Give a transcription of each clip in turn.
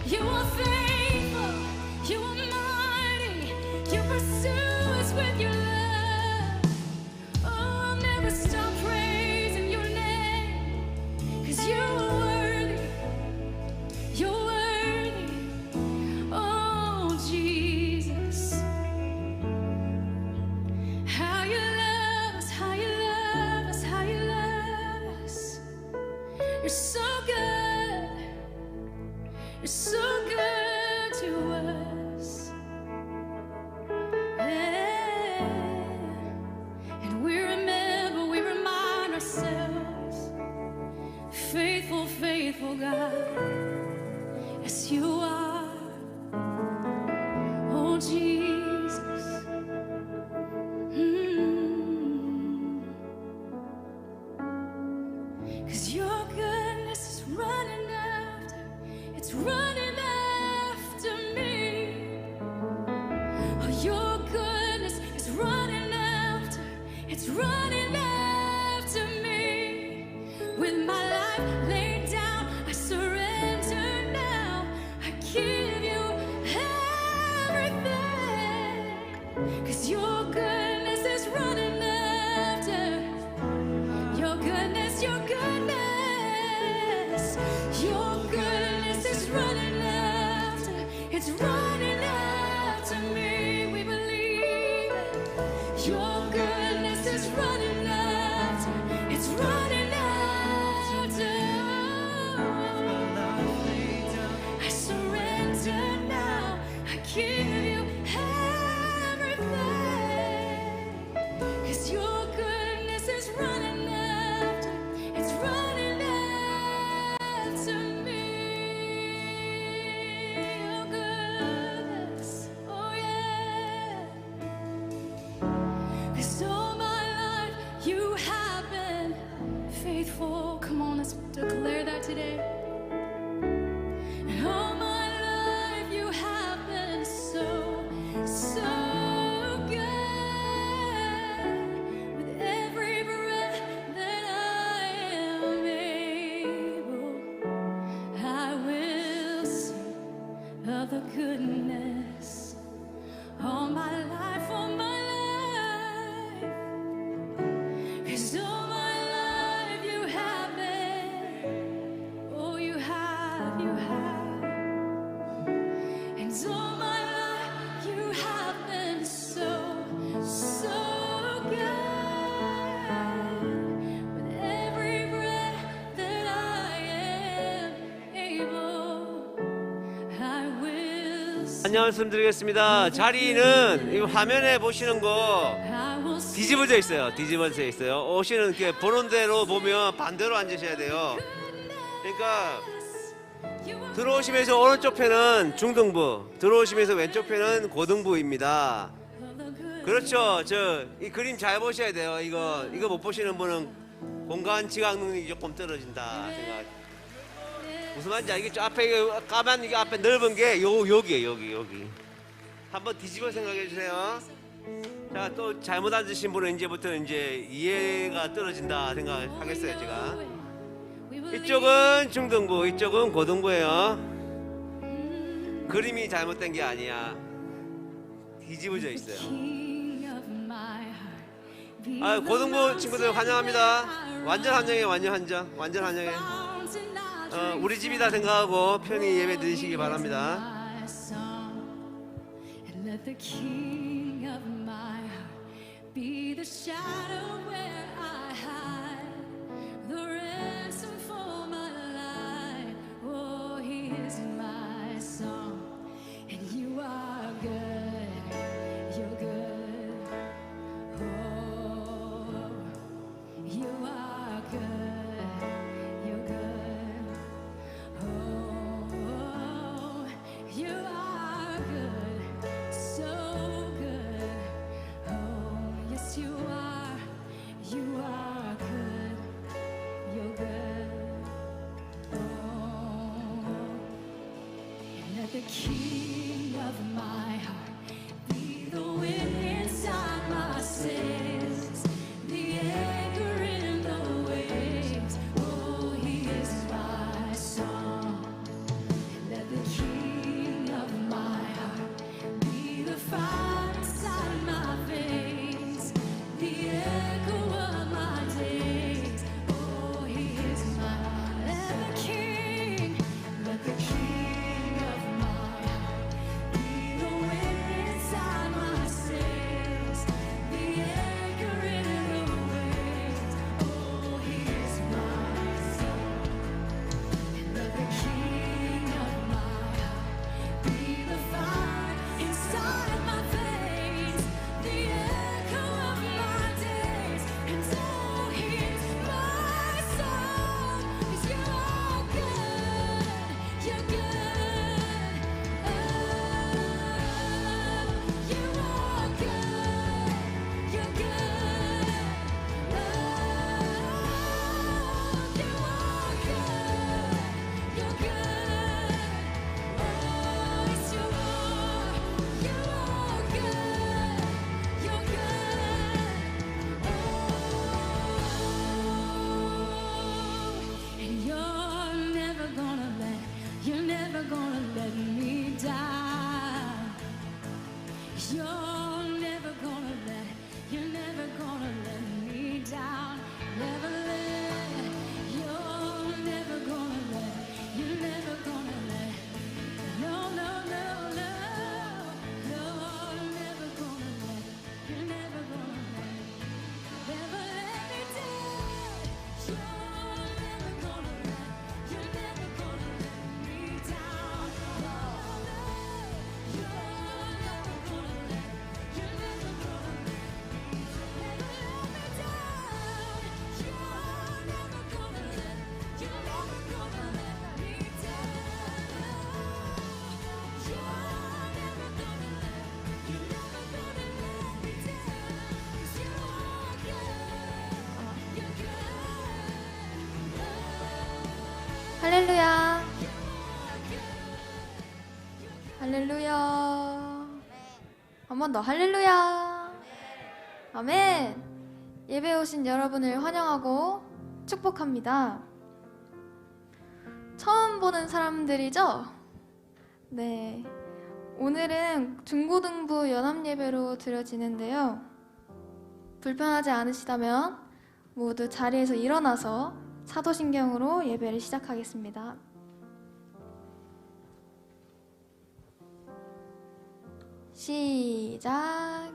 You are faithful, you are mighty, you pursue us with your love. Oh, I'll never stop praising your name, 'cause you are worthy, you're worthy. Oh, Jesus, how you love us, how you love us, how you love us. You're so good, you're so good to us. Yeah. And we remember, we remind ourselves, faithful, faithful God, yes you are. Oh Jesus. Mm. 'Cause your goodness is running after, it's running after me. Oh, your goodness is running after, it's running after me. With my life laid down, I surrender now. I give you everything. 'Cause your goodness is running after, your goodness, your goodness. Your goodness is running after, it's running after me. We believe it. Your goodness is running after, it's running after. I surrender now, I give you everything. 'Cause your goodness is running after, it's running after me. Your goodness, oh yeah. 'Cause all my life you have been faithful. Come on, let's declare that today. And all my life you have been so, so good. With every breath that I am able, I will sing of the goodness. All my life, all my life. 'Cause all my life you have been, oh you have, you have. And all my life you have been so, so good. With every breath that I am able, I will sing. 안녕 말씀드리겠습니다. 자리는 이 화면에 보시는 거 I will sing. 뒤집어져 있어요. 뒤집어져 있어요. 오시는 이렇게 보는 대로 보면 반대로 앉으셔야 돼요. 그러니까 들어오시면서 오른쪽 편은 중등부, 들어오시면서 왼쪽 편은 고등부입니다. 그렇죠. 이 그림 잘 보셔야 돼요. 이거 못 보시는 분은 공간 지각 능력이 조금 떨어진다 생각. 무슨 말인지 알겠죠? 앞에 이거 까만 이게 앞에 넓은 게 여기에요. 여기. 한번 뒤집어 생각해 주세요. 자, 또 잘못 앉으신 분은 이제부터는 이제 이해가 떨어진다 생각하겠어요, 제가. 이쪽은 중등부, 이쪽은 고등부예요. 그림이 잘못된 게 아니야. 뒤집어져 있어요. 아, 고등부 친구들 환영합니다. 완전 환영해요, 완전 환영해. 우리 집이다 생각하고 편히 예배 드리시기 바랍니다. Let the king of my heart be the shadow where I hide, the ransom for my life. Oh, he is my song, and you are good, you're good. Oh, you are good, you're good. Oh, you are good, so good. Oh, yes you are good, you're good. Oh, and let the king of my heart be the wind inside my sails, the anchor in the waves. Oh, he is my song. Let the king 할렐루야. 할렐루야. 한 번 더 할렐루야. 아멘. 예배에 오신 여러분을 환영하고 축복합니다. 처음 보는 사람들이죠? 네. 오늘은 중고등부 연합예배로 드려지는데요. 불편하지 않으시다면 모두 자리에서 일어나서 사도신경으로 예배를 시작하겠습니다. 시작.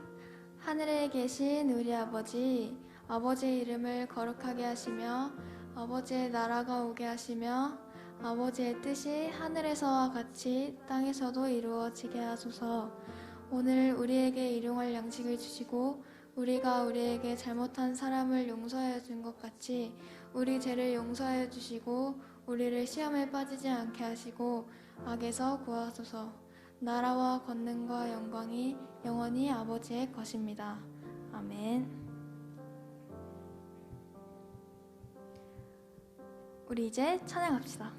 하늘에 계신 우리 아버지, 아버지의 이름을 거룩하게 하시며 아버지의 나라가 오게 하시며 아버지의 뜻이 하늘에서와 같이 땅에서도 이루어지게 하소서. 오늘 우리에게 일용할 양식을 주시고 우리가 우리에게 잘못한 사람을 용서하여 준 것 같이 우리 죄를 용서하여 주시고 우리를 시험에 빠지지 않게 하시고 악에서 구하소서. 나라와 권능과 영광이 영원히 아버지의 것입니다. 아멘. 우리 이제 찬양합시다.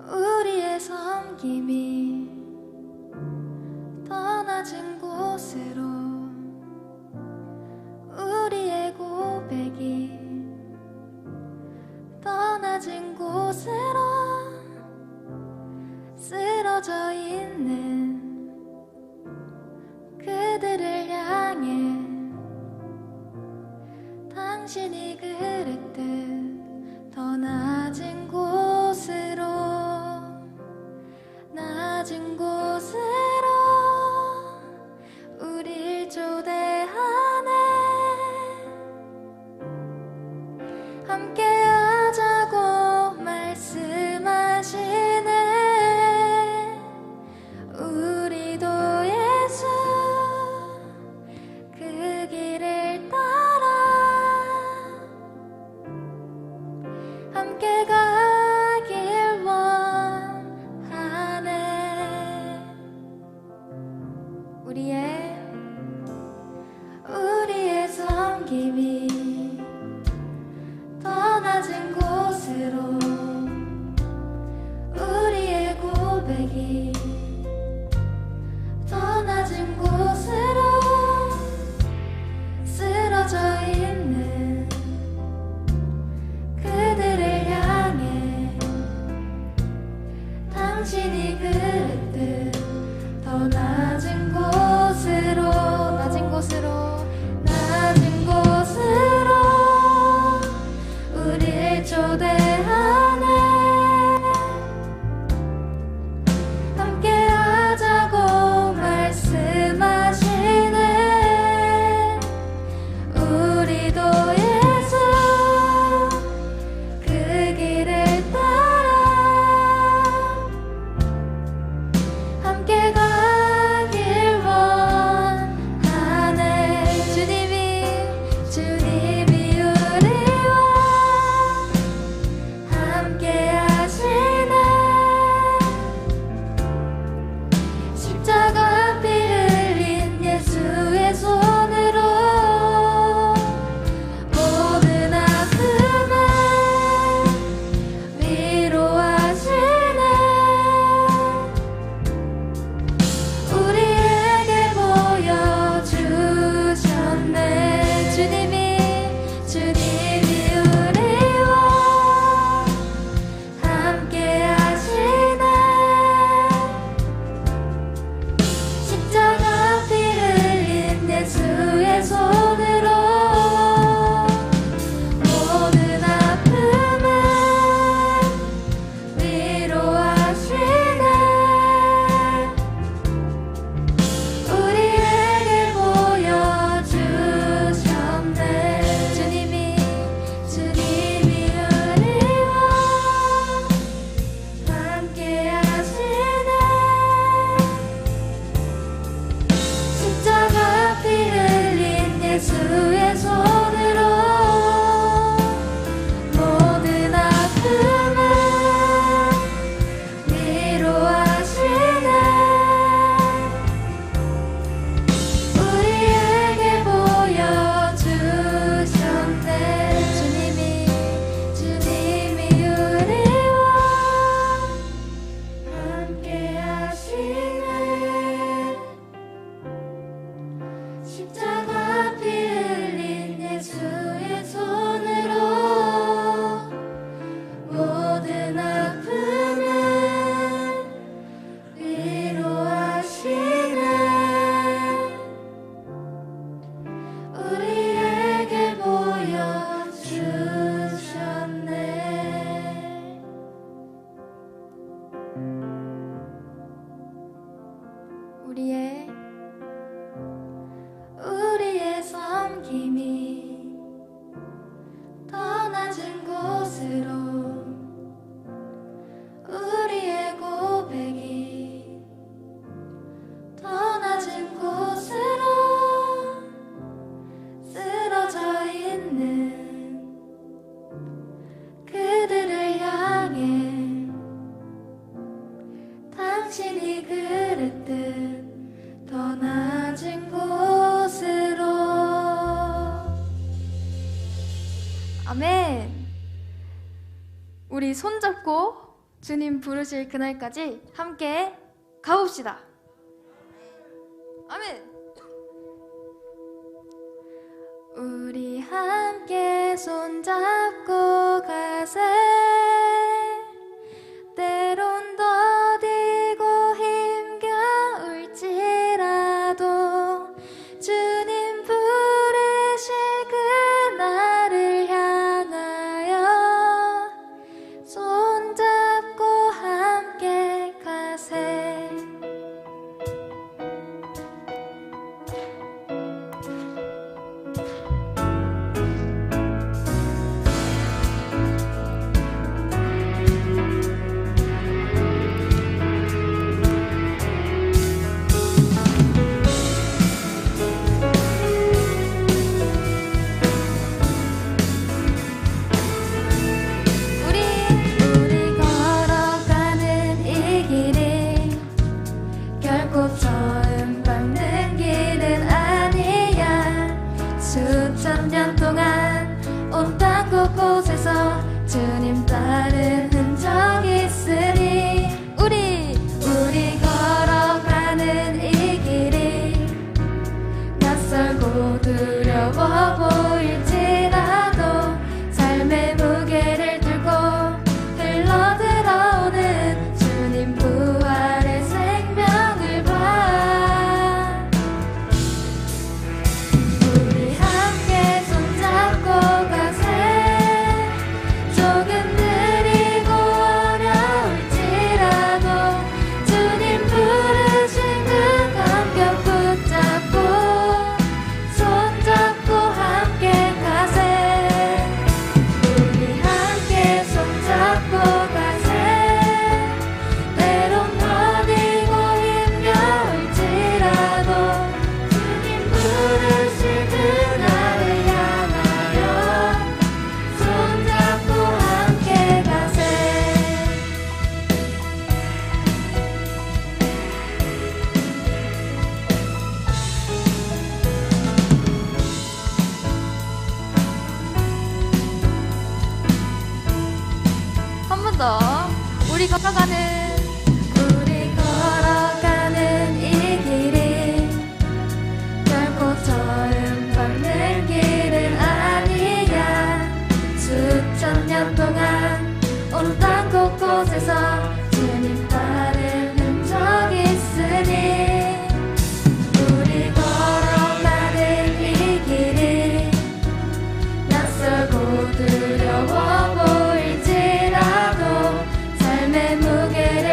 우리의 섬김이 더 낮은 곳으로 우리의 고백이 더 낮은 곳으로 쓰러져 있는 그들을 향해 당신이 그랬듯 더 낮은 곳으로 낮은 곳으로 우릴 초대하네. 함께하자고 말씀하시네. 우리도 예수 그 길을 따라 함께 가길 원하네. 우리의 섬김이 더 낮은 곳으로 우리의 고백이 더 낮은 곳으로 쓰러져 있는 그들을 향해 아멘. 우리 손잡고 주님 부르실 그날까지 함께 가봅시다. 아멘. 우리 함께 손잡고 가세. 때론 더디고 힘겨울지라도 주님 부르실 그날을 향하여 손잡고 함께 가세. 우리 걸어가는 이 길이 결코 처음 밟는 길은 아니야. 수천 년 동안 온 땅 곳곳에서 주님 따른 흔적 있으니 우리 걸어가는 이 길이 낯설고 두려워 보일지라도 삶의 무게를 들고 흘러들어오는 주님 부활의 생명을 봐. 우리 함께 손잡고 가세. 조금 느리고 어려울지라도 주님 부르신 그 감격 붙잡고 손잡고 함께 가세. 우리 함께 손잡고 가세. 때론 더디고 힘겨울지라도 주님 부르실 그날을 향하여 손잡고 함께 가세. 한 번 더. 우리 걸어가는 이 길이 결코 처음 밟는 길은 아니야. 수천 년 동안 온 땅 곳곳에서 주님 따른 흔적 있으니 우리 걸어가는 이 길이 낯설고 두려워 보일지라도 삶의 무게를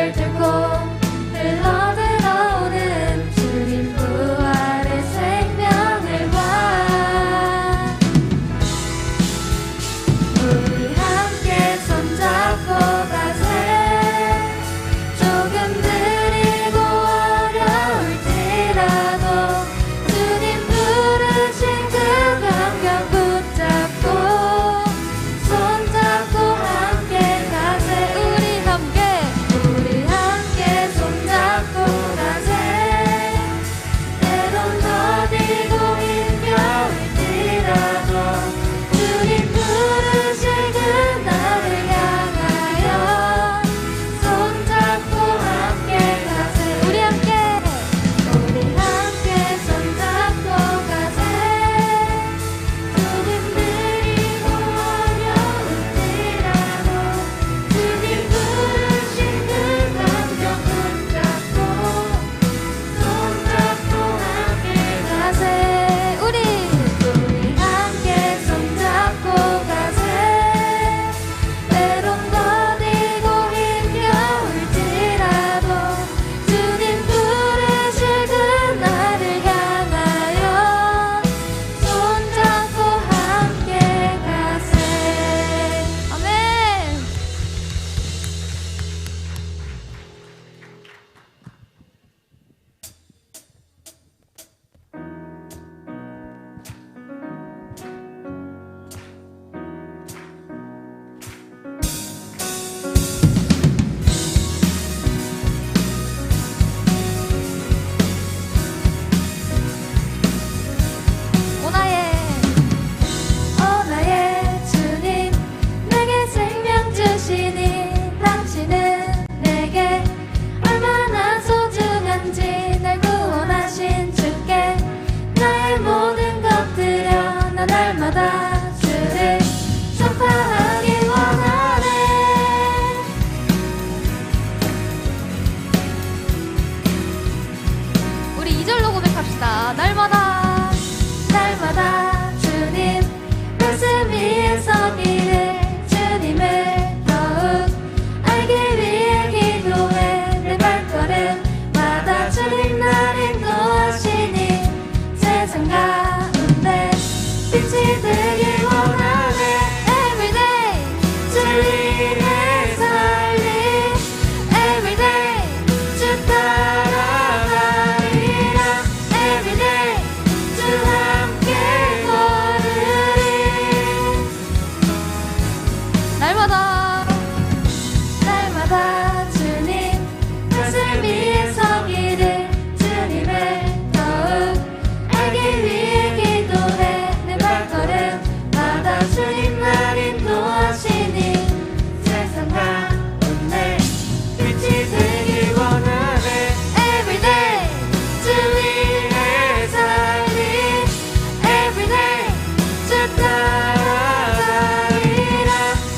위에 서기를 주님을 더욱 알기 위해 기도해 내 발걸음마다 주님 날 인도하시니 세상 가운데 빛이 되길 원하네 Everyday 주 위해 살리 Everyday 주 따라가리라 Everyday 주 함께 걸으리 날마다 주님 뜻을 위해 서기를 주님을 더욱 알기 위해 기도해 내 발걸음마다 주님 날 인도하시니 세상 가운데 빛이 되길 원하네 Everyday 주 위해 살리 Everyday 주 따라가리라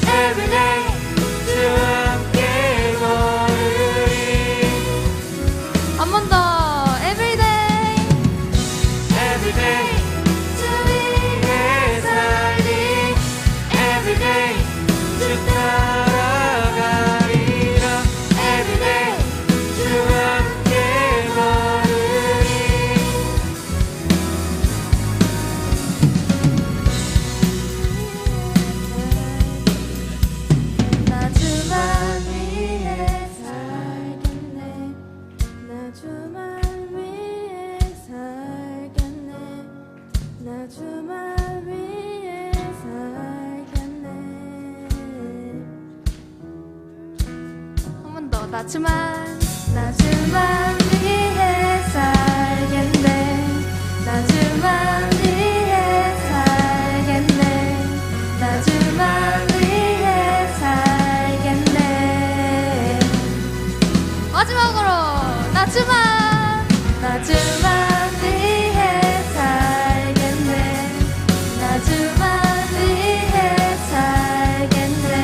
Everyday 주 함께 걸으리 한 번 더 Everyday Everyday 주 위해 살리 Everyday 주 따라가리라 Everyday 주 함께 걸으리 나 주만 위해 살겠네 나 주만 위해 살겠네 나 주만 위해 살겠네 한 번 더 나 주만 위해 살겠네 나 주만 위해 살겠네 나 주만 위해 살겠네 마지막으로 나 주만 위해 살겠네 나 주만 위해 살겠네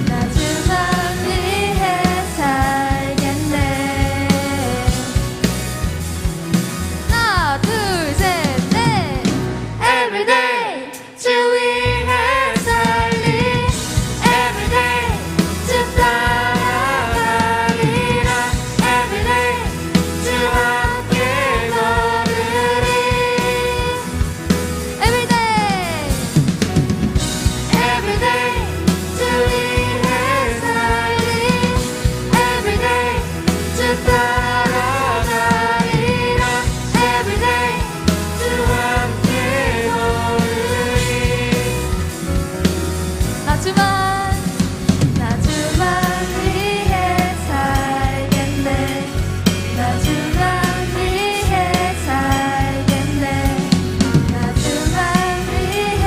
나 주만 위해 살겠네 하나 둘 셋 넷 Everyday 주 위해 살리 Everyday 주 따라가리라 Everyday 주 함께 걸으리 Everyday Everyday 주 위해 살리 Everyday 주 따라가리라 Everyday 주 함께 걸으리 나 주만 위해 살겠네 나 주만 위해 살겠네 나 주만 위해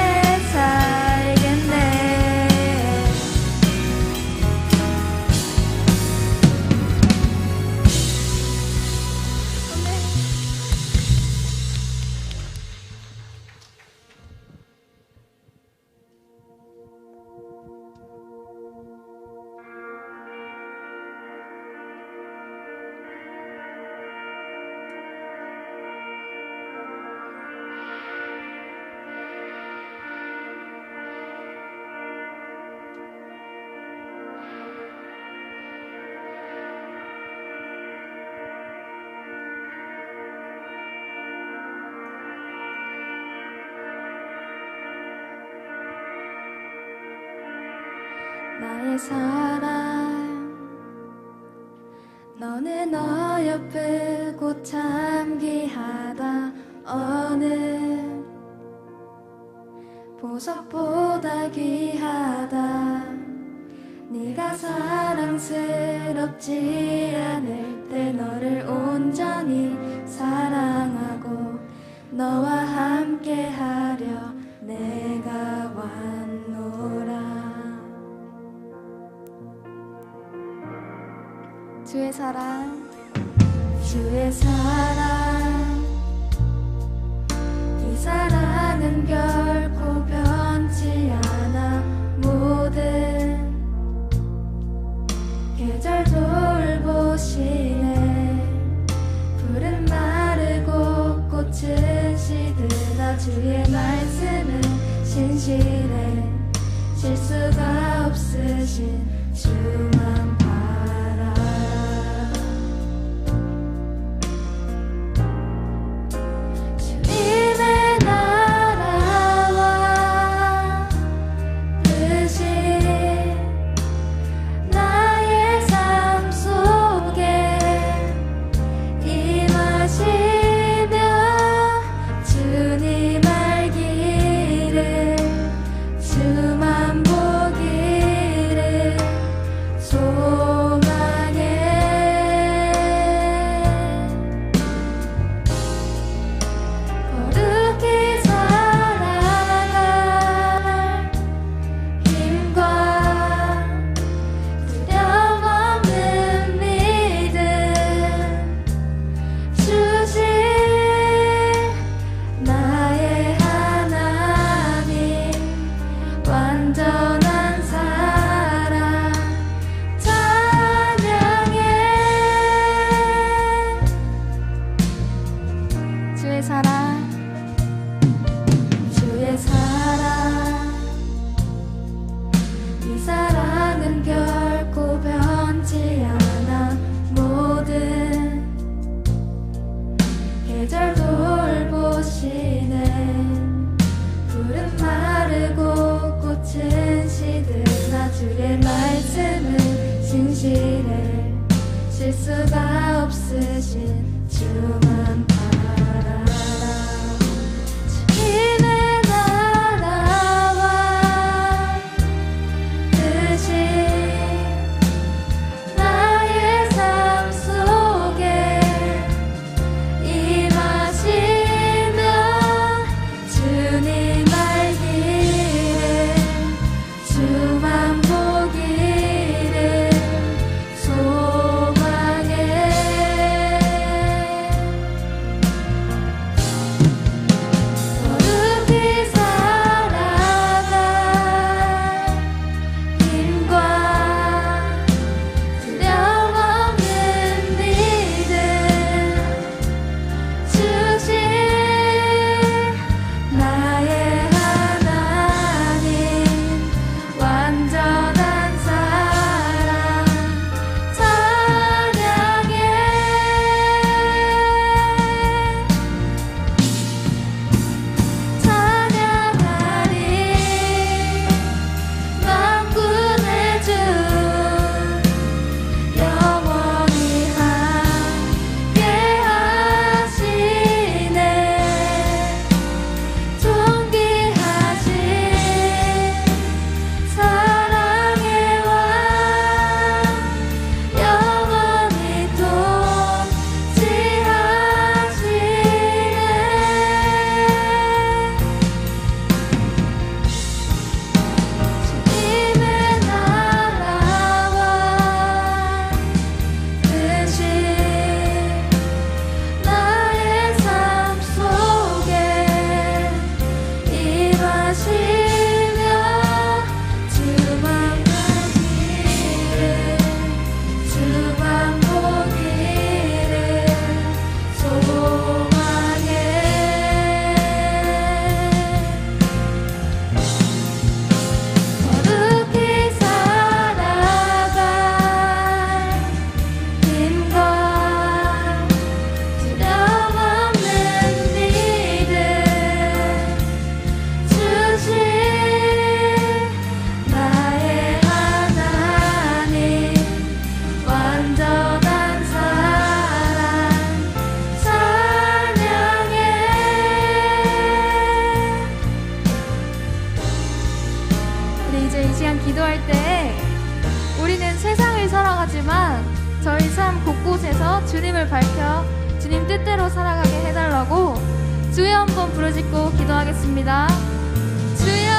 살겠네 나의 사랑 너는 어여쁘고 참 귀하다 어느 보석보다 귀하다 네가 사랑스럽지 않을 때 너를 온전히 사랑하고 너와 함께 하려 내가 왔노라 주의 사랑 이 사랑은 결코 변치 않아 모든 계절 돌보시네 푸른 마르고 꽃은 시드나 주의 말씀은 신실해 진실해 실수가 없으신 주만 바라라. 주님의 나라와 뜻이 나의 삶 속에 임하시며 주님 알기를 주만 보기를 소망해. 거룩히 살아갈 힘과 두려움 없는 믿음 주신 나의 하나님 완전한 사랑 찬양해. 주의 사랑 주의 사랑 이 사랑은 결코 변치 않아. 모든 계절 돌보시는 푸른 마르고 꽃은 시드나 주의 말씀은 진실해 실수가 없으신 주만 바라라. 주님의 나라와 뜻이 나의 삶 속에 임하시며 주님 알기를 주만 보기를 소망해. 거룩히 살아갈 힘과 두려움 없는 믿음 주신 나의 하나님 완전한 사랑 찬양해. 찬양하리 만군의 주 영원히 함께하시네. 존귀하신 사랑의 왕 영원히 통치하시네. 주님의 나라와 뜻이 나의 삶 속에 임하시며 주만 알기를 주만 보기를 소망해. 거룩히 살아갈 힘과 두려움 없는 믿음 주신 나의 하나님 완전한 사랑 찬양해. 우리 이제 이 시간 기도할 때 우리는 세상을 살아가지만 저희 삶 곳곳에서 주님을 밝혀 주님 뜻대로 살아가게 해달라고 주여 한번 부르짖고 기도하겠습니다. 주여.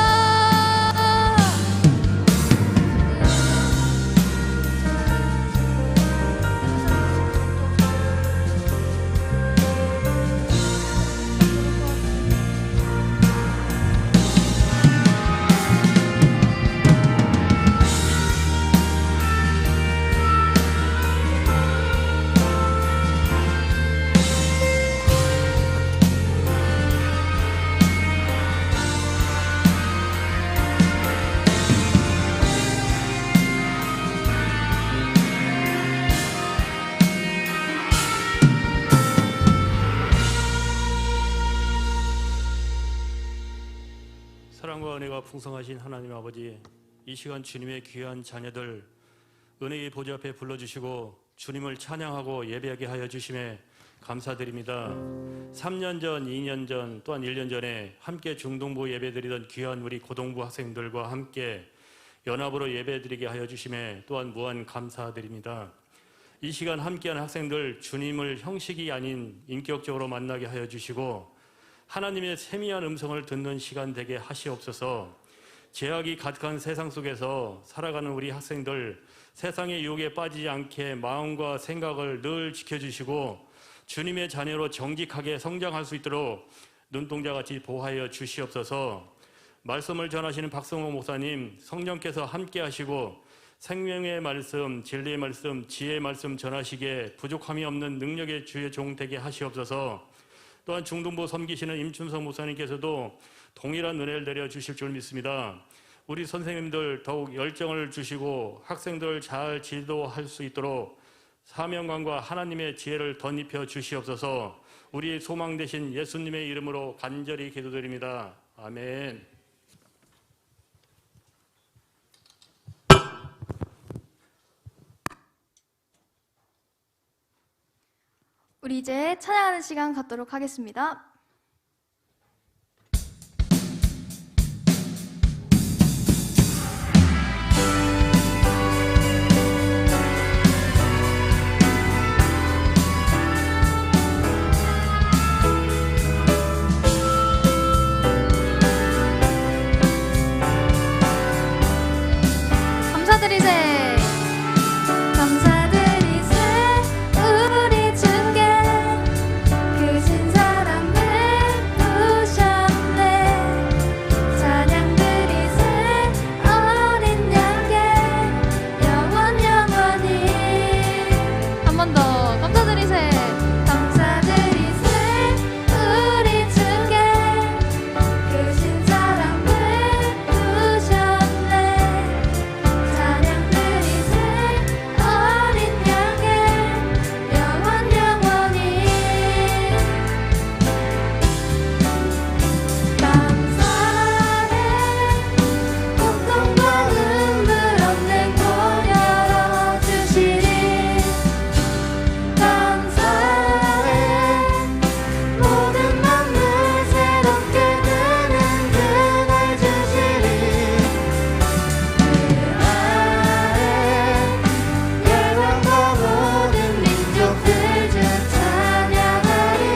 풍성하신 하나님 아버지, 이 시간 주님의 귀한 자녀들 은혜의 보좌 앞에 불러주시고 주님을 찬양하고 예배하게 하여 주심에 감사드립니다. 3년 전, 2년 전, 또한 1년 전에 함께 중동부 예배드리던 귀한 우리 고동부 학생들과 함께 연합으로 예배드리게 하여 주심에 또한 무한 감사드립니다. 이 시간 함께한 학생들 주님을 형식이 아닌 인격적으로 만나게 하여 주시고 하나님의 세미한 음성을 듣는 시간 되게 하시옵소서. 죄악이 가득한 세상 속에서 살아가는 우리 학생들 세상의 유혹에 빠지지 않게 마음과 생각을 늘 지켜주시고 주님의 자녀로 정직하게 성장할 수 있도록 눈동자같이 보호하여 주시옵소서. 말씀을 전하시는 박성호 목사님, 성령께서 함께 하시고 생명의 말씀, 진리의 말씀, 지혜의 말씀 전하시기에 부족함이 없는 능력의 주의 종 되게 하시옵소서. 또한 중동부 섬기시는 임춘성 목사님께서도 동일한 은혜를 내려주실 줄 믿습니다. 우리 선생님들 더욱 열정을 주시고 학생들 잘 지도할 수 있도록 사명감과 하나님의 지혜를 덧입혀 주시옵소서. 우리 소망 되신 예수님의 이름으로 간절히 기도드립니다. 아멘. 우리 이제 찬양하는 시간 갖도록 하겠습니다. 감사드리세. 감사드리세. 우리 주께 크신 사랑을 부으셨네. 찬양드리세. 어린 양께 영원 영원히. 한 번 더 감사드리세. 감사드리세. 우리 주께 크신 사랑을 부으셨네. 찬양드리세. 어린 양께 영원 영원히. 감사해. 고통과 눈물 없는 곳 열어주시니. 감사해. 모든 만물 새롭게 되는 그날 주시니. 그 아래 열방과 모든 민족들 주 찬양하리.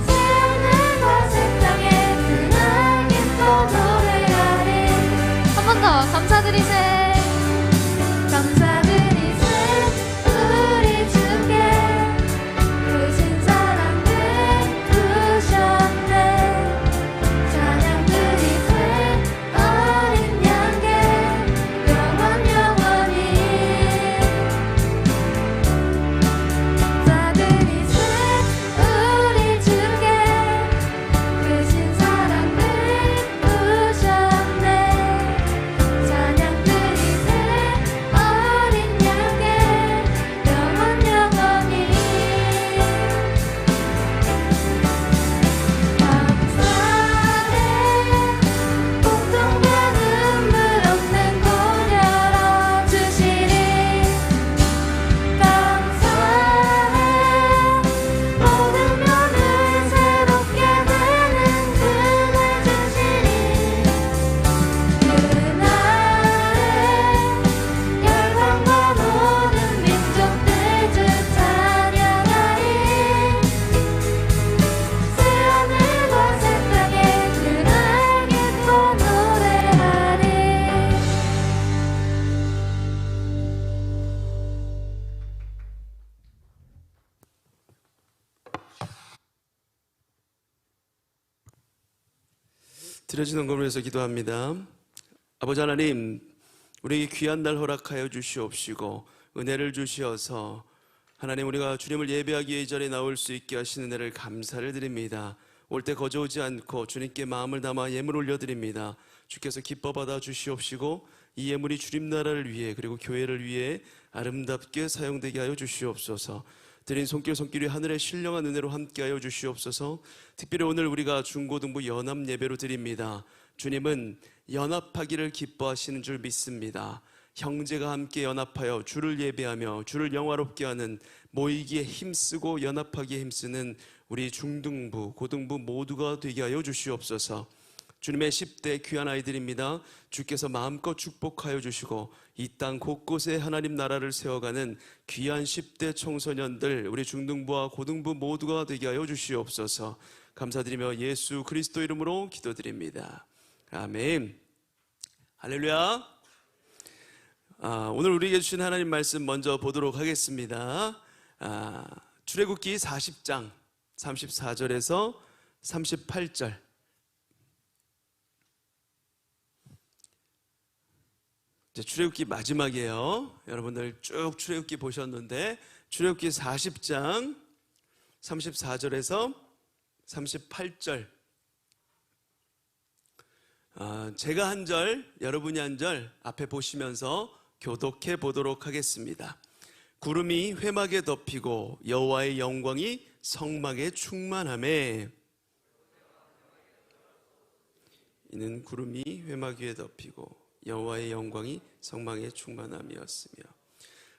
새하늘과 새 땅에 그날 기뻐 노래하리. 한 번 더 감사드리세. 감사드리세. 우리 주께 크신 사랑을 부으셨네. 찬양드리세. 어린 양께 영원 영원히. 감사드리세. 우리 주께 크신 사랑을 부으셨네. 찬양드리세. 어린 양께 영원 영원히. 감사해. 고통과 눈물 없는 곳 열어주시니. 감사해. 모든 면을 새롭게 되는 그날 주시니. 그날에 열방과 모든 민족들 주 찬양하리. 새하늘과 새 땅에 그날 기뻐 노래하리. 드려지는 검을 위해서 기도합니다. 아버지 하나님, 우리에게 귀한 날 허락하여 주시옵시고 은혜를 주시어서 하나님 우리가 주님을 예배하기 위해 이 자리에 나올 수 있게 하시는 은혜를 감사를 드립니다. 올 때 거저오지 않고 주님께 마음을 담아 예물 올려드립니다. 주께서 기뻐 받아 주시옵시고 이 예물이 주님 나라를 위해 그리고 교회를 위해 아름답게 사용되게 하여 주시옵소서. 드린 손길이 하늘의 신령한 은혜로 함께하여 주시옵소서. 특별히 오늘 우리가 중고등부 연합 예배로 드립니다. 주님은 연합하기를 기뻐하시는 줄 믿습니다. 형제가 함께 연합하여 주를 예배하며 주를 영화롭게 하는, 모이기에 힘쓰고 연합하기에 힘쓰는 우리 중등부, 고등부 모두가 되게 하여 주시옵소서. 주님의 10대 귀한 아이들입니다. 주께서 마음껏 축복하여 주시고 이 땅 곳곳에 하나님 나라를 세워가는 귀한 10대 청소년들, 우리 중등부와 고등부 모두가 되게 하여 주시옵소서. 감사드리며 예수 그리스도 이름으로 기도드립니다. 아멘. 할렐루야. 오늘 우리에게 주신 하나님 말씀 먼저 보도록 하겠습니다. 출애굽기 40장 34절에서 38절. 이제 출애굽기 마지막이에요. 여러분들 쭉 출애굽기 보셨는데 출애굽기 40장 34절에서 38절. 제가 한 절, 여러분이 한 절 앞에 보시면서 교독해 보도록 하겠습니다. 구름이 회막에 덮이고 여호와의 영광이 성막에 충만하매. 이는 구름이 회막 위에 덮이고 여호와의 영광이 성막에 충만함이었으며.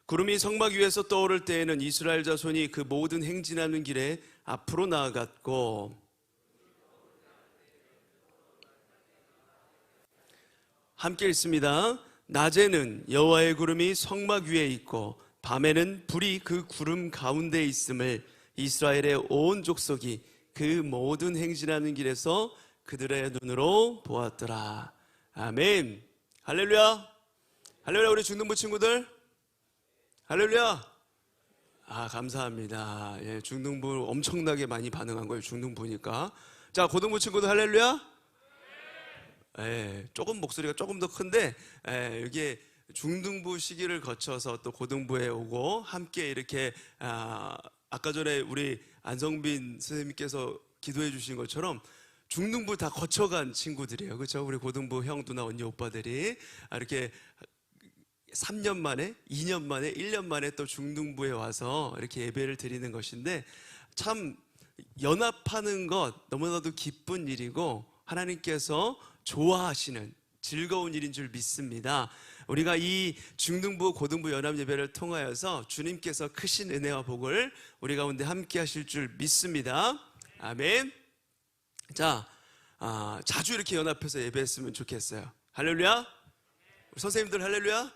구름이 성막 위에서 떠오를 때에는 이스라엘 자손이 그 모든 행진하는 길에 앞으로 나아갔고, 함께 읽습니다. 낮에는 여호와의 구름이 성막 위에 있고 밤에는 불이 그 구름 가운데 있음을 이스라엘의 온 족속이 그 모든 행진하는 길에서 그들의 눈으로 보았더라. 아멘. 할렐루야. 할렐루야. 우리 중등부 친구들 할렐루야. 감사합니다. 예, 중등부 엄청나게 많이 반응한 거예요. 중등부니까. 자, 고등부 친구들 할렐루야. 예, 조금 목소리가 조금 더 큰데, 이게 중등부 시기를 거쳐서 또 고등부에 오고 함께 이렇게 아까 전에 우리 안성빈 선생님께서 기도해 주신 것처럼 중등부 다 거쳐간 친구들이에요. 그렇죠? 우리 고등부 형, 누나, 언니, 오빠들이 이렇게 3년 만에, 2년 만에, 1년 만에 또 중등부에 와서 이렇게 예배를 드리는 것인데, 참 연합하는 것 너무나도 기쁜 일이고 하나님께서 좋아하시는 즐거운 일인 줄 믿습니다. 우리가 이 중등부, 고등부 연합 예배를 통하여서 주님께서 크신 은혜와 복을 우리 가운데 함께 하실 줄 믿습니다. 아멘. 자, 자주 이렇게 연합해서 예배했으면 좋겠어요. 할렐루야. 선생님들 할렐루야.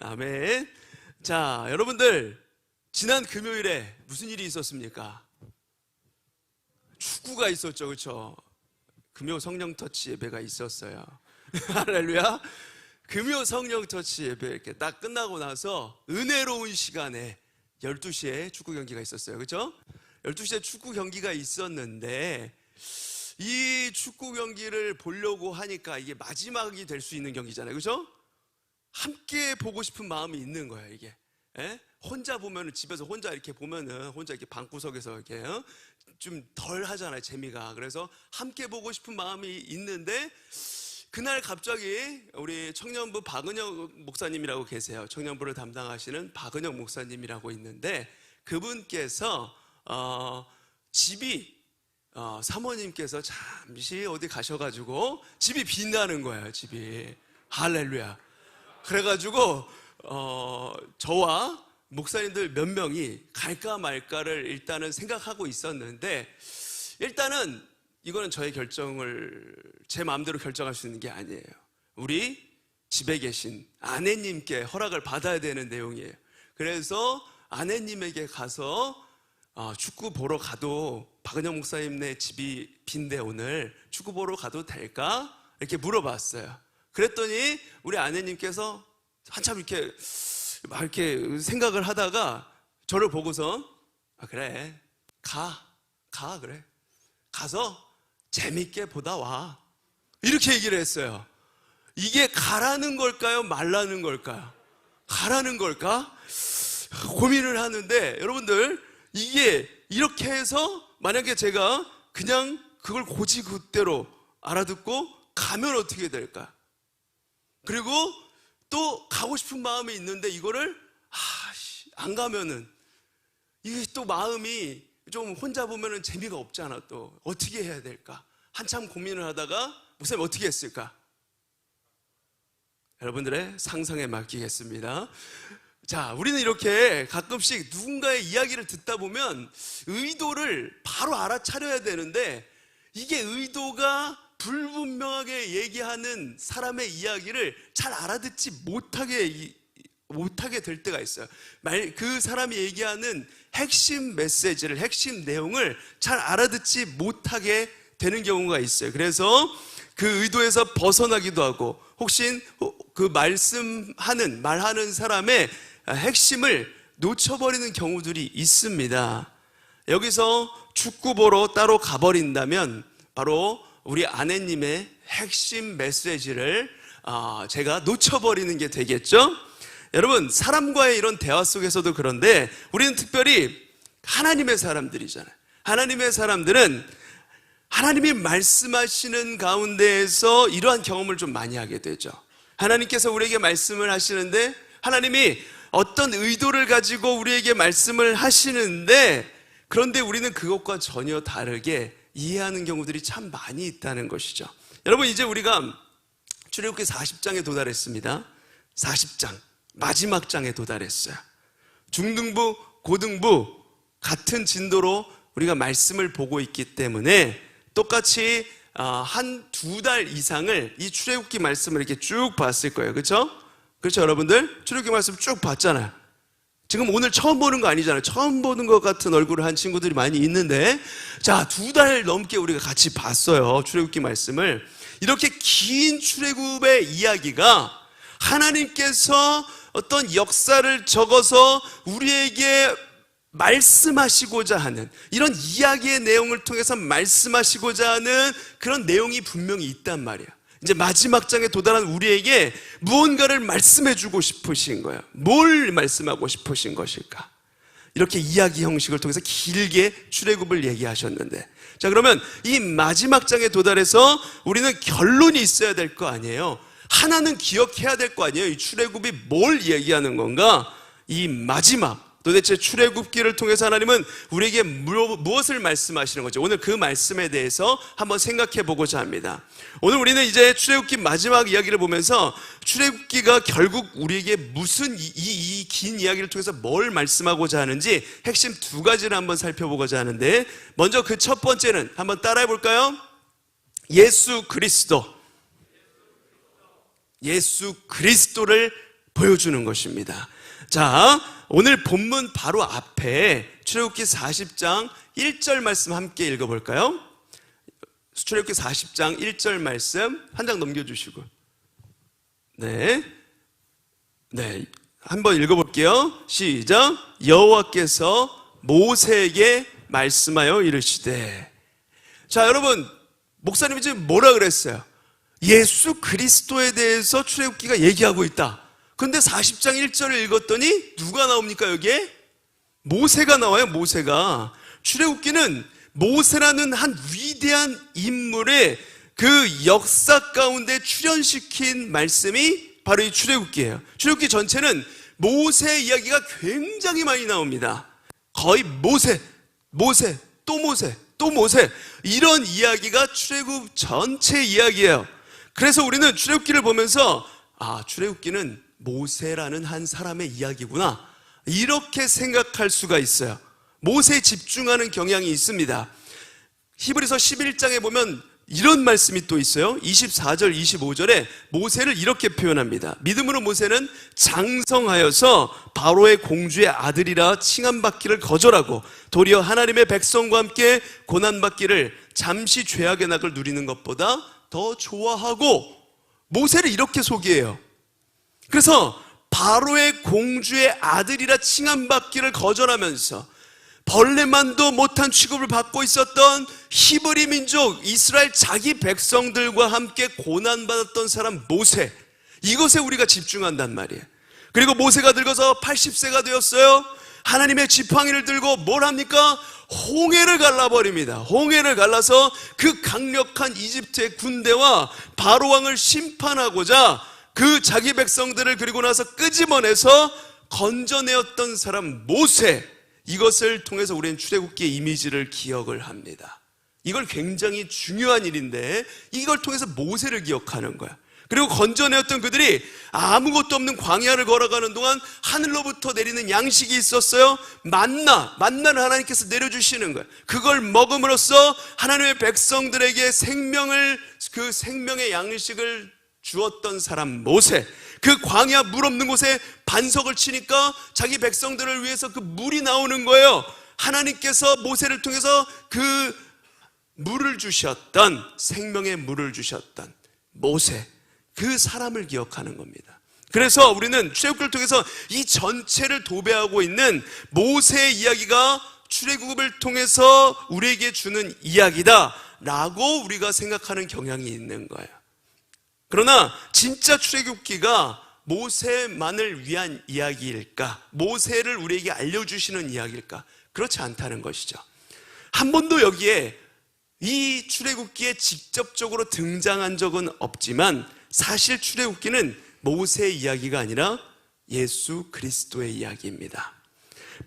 아멘. 자, 여러분들 지난 금요일에 무슨 일이 있었습니까? 축구가 있었죠. 그렇죠? 금요 성령 터치 예배가 있었어요. 할렐루야. 금요 성령 터치 예배 이렇게 딱 끝나고 나서 은혜로운 시간에 12시에 축구 경기가 있었어요. 그렇죠? 12시에 축구 경기가 있었는데 이 축구 경기를 보려고 하니까 이게 마지막이 될 수 있는 경기잖아요. 그렇죠? 함께 보고 싶은 마음이 있는 거예요, 이게. 예? 혼자 보면은, 집에서 혼자 이렇게 보면은 혼자 이렇게 방구석에서 이렇게 좀 덜 하잖아요, 재미가. 그래서 함께 보고 싶은 마음이 있는데 그날 갑자기 우리 청년부 박은혁 목사님이라고 계세요. 청년부를 담당하시는 박은혁 목사님이라고 있는데 그분께서 집이 사모님께서 잠시 어디 가셔가지고 집이 빛나는 거예요. 집이. 할렐루야. 그래가지고 저와 목사님들 몇 명이 갈까 말까를 일단은 생각하고 있었는데, 일단은 이거는 저의 결정을 제 마음대로 결정할 수 있는 게 아니에요. 우리 집에 계신 아내님께 허락을 받아야 되는 내용이에요. 그래서 아내님에게 가서 축구 보러 가도, 박은영 목사님네 집이 빈데 오늘 축구 보러 가도 될까? 이렇게 물어봤어요. 그랬더니 우리 아내님께서 한참 이렇게 막 이렇게 생각을 하다가 저를 보고서 그래, 그래, 가서 재밌게 보다 와, 이렇게 얘기를 했어요. 이게 가라는 걸까요? 말라는 걸까요? 가라는 걸까? 고민을 하는데, 여러분들 이게 이렇게 해서 만약에 제가 그냥 그걸 고지그대로 알아듣고 가면 어떻게 될까? 그리고 또 가고 싶은 마음이 있는데 이거를 안 가면은 이게 또 마음이 좀 혼자 보면은 재미가 없잖아. 또 어떻게 해야 될까? 한참 고민을 하다가 목사님 어떻게 했을까? 여러분들의 상상에 맡기겠습니다. 자, 우리는 이렇게 가끔씩 누군가의 이야기를 듣다 보면 의도를 바로 알아차려야 되는데, 이게 의도가 불분명하게 얘기하는 사람의 이야기를 잘 알아듣지 못하게 될 때가 있어요. 그 사람이 얘기하는 핵심 메시지를, 핵심 내용을 잘 알아듣지 못하게 되는 경우가 있어요. 그래서 그 의도에서 벗어나기도 하고, 혹시 그 말하는 사람의 핵심을 놓쳐버리는 경우들이 있습니다. 여기서 축구 보러 따로 가버린다면 바로 우리 아내님의 핵심 메시지를 제가 놓쳐버리는 게 되겠죠? 여러분, 사람과의 이런 대화 속에서도 그런데 우리는 특별히 하나님의 사람들이잖아요. 하나님의 사람들은 하나님이 말씀하시는 가운데에서 이러한 경험을 좀 많이 하게 되죠. 하나님께서 우리에게 말씀을 하시는데, 하나님이 어떤 의도를 가지고 우리에게 말씀을 하시는데, 그런데 우리는 그것과 전혀 다르게 이해하는 경우들이 참 많이 있다는 것이죠. 여러분, 이제 우리가 출애굽기 40장에 도달했습니다. 40장 마지막 장에 도달했어요. 중등부, 고등부 같은 진도로 우리가 말씀을 보고 있기 때문에 똑같이 한 두 달 이상을 이 출애굽기 말씀을 이렇게 쭉 봤을 거예요. 그렇죠? 그렇죠, 여러분들? 출애굽기 말씀 쭉 봤잖아요. 지금 오늘 처음 보는 거 아니잖아요. 처음 보는 것 같은 얼굴을 한 친구들이 많이 있는데, 자, 두 달 넘게 우리가 같이 봤어요. 출애굽기 말씀을. 이렇게 긴 출애굽의 이야기가 하나님께서 어떤 역사를 적어서 우리에게 말씀하시고자 하는, 이런 이야기의 내용을 통해서 말씀하시고자 하는 그런 내용이 분명히 있단 말이에요. 이제 마지막 장에 도달한 우리에게 무언가를 말씀해 주고 싶으신 거예요. 뭘 말씀하고 싶으신 것일까? 이렇게 이야기 형식을 통해서 길게 출애굽을 얘기하셨는데, 자, 그러면 이 마지막 장에 도달해서 우리는 결론이 있어야 될 거 아니에요. 하나는 기억해야 될 거 아니에요. 이 출애굽이 뭘 얘기하는 건가? 이 마지막, 도대체 출애굽기를 통해서 하나님은 우리에게 무엇을 말씀하시는 거죠? 오늘 그 말씀에 대해서 한번 생각해 보고자 합니다. 오늘 우리는 이제 출애굽기 마지막 이야기를 보면서 출애굽기가 결국 우리에게 무슨 이 긴 이야기를 통해서 뭘 말씀하고자 하는지 핵심 두 가지를 한번 살펴보고자 하는데, 먼저 그 첫 번째는 한번 따라해 볼까요? 예수 그리스도를 보여주는 것입니다. 자, 오늘 본문 바로 앞에 출애굽기 40장 1절 말씀 함께 읽어볼까요? 출애굽기 40장 1절 말씀 한 장 넘겨주시고, 네, 한번 읽어볼게요. 시작. 여호와께서 모세에게 말씀하여 이르시되. 자, 여러분, 목사님이 지금 뭐라 그랬어요? 예수 그리스도에 대해서 출애굽기가 얘기하고 있다. 근데 40장 1절을 읽었더니 누가 나옵니까? 여기에 모세가 나와요. 모세가. 출애굽기는 모세라는 한 위대한 인물의 그 역사 가운데 출연시킨 말씀이 바로 이 출애굽기예요. 출애굽기 전체는 모세 이야기가 굉장히 많이 나옵니다. 거의 모세, 또 모세, 이런 이야기가 출애굽 전체 이야기예요. 그래서 우리는 출애굽기를 보면서 출애굽기는 모세라는 한 사람의 이야기구나, 이렇게 생각할 수가 있어요. 모세에 집중하는 경향이 있습니다. 히브리서 11장에 보면 이런 말씀이 또 있어요. 24절 25절에 모세를 이렇게 표현합니다. 믿음으로 모세는 장성하여서 바로의 공주의 아들이라 칭함받기를 거절하고 도리어 하나님의 백성과 함께 고난받기를 잠시 죄악의 낙을 누리는 것보다 더 좋아하고, 모세를 이렇게 소개해요. 그래서 바로의 공주의 아들이라 칭함받기를 거절하면서 벌레만도 못한 취급을 받고 있었던 히브리 민족 이스라엘 자기 백성들과 함께 고난받았던 사람 모세, 이것에 우리가 집중한단 말이에요. 그리고 모세가 늙어서 80세가 되었어요. 하나님의 지팡이를 들고 뭘 합니까? 홍해를 갈라버립니다. 홍해를 갈라서 그 강력한 이집트의 군대와 바로왕을 심판하고자 그 자기 백성들을 그리고 나서 끄집어내서 건져내었던 사람 모세, 이것을 통해서 우리는 출애굽기의 이미지를 기억을 합니다. 이걸 굉장히 중요한 일인데 이걸 통해서 모세를 기억하는 거야. 그리고 건져내었던 그들이 아무것도 없는 광야를 걸어가는 동안 하늘로부터 내리는 양식이 있었어요. 만나를 하나님께서 내려주시는 거예요. 그걸 먹음으로써 하나님의 백성들에게 그 생명의 양식을 주었던 사람 모세, 그 광야 물 없는 곳에 반석을 치니까 자기 백성들을 위해서 그 물이 나오는 거예요. 하나님께서 모세를 통해서 그 물을 주셨던, 생명의 물을 주셨던 모세, 그 사람을 기억하는 겁니다. 그래서 우리는 출애굽기를 통해서 이 전체를 도배하고 있는 모세의 이야기가 출애굽을 통해서 우리에게 주는 이야기다 라고 우리가 생각하는 경향이 있는 거예요. 그러나 진짜 출애굽기가 모세만을 위한 이야기일까? 모세를 우리에게 알려주시는 이야기일까? 그렇지 않다는 것이죠. 한 번도 여기에 이 출애굽기에 직접적으로 등장한 적은 없지만 사실 출애굽기는 모세의 이야기가 아니라 예수 그리스도의 이야기입니다.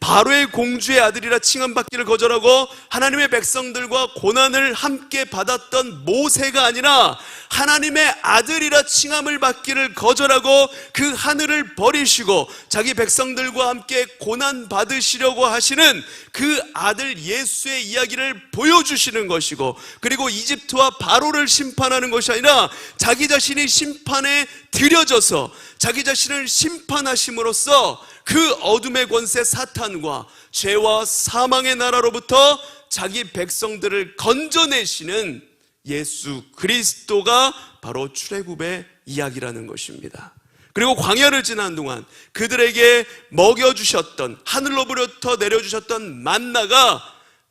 바로의 공주의 아들이라 칭함받기를 거절하고 하나님의 백성들과 고난을 함께 받았던 모세가 아니라 하나님의 아들이라 칭함을 받기를 거절하고 그 하늘을 버리시고 자기 백성들과 함께 고난 받으시려고 하시는 그 아들 예수의 이야기를 보여주시는 것이고, 그리고 이집트와 바로를 심판하는 것이 아니라 자기 자신이 심판에 들여져서 자기 자신을 심판하심으로써 그 어둠의 권세 사탄과 죄와 사망의 나라로부터 자기 백성들을 건져내시는 예수 그리스도가 바로 출애굽의 이야기라는 것입니다. 그리고 광야를 지난 동안 그들에게 먹여주셨던, 하늘로부터 내려주셨던 만나가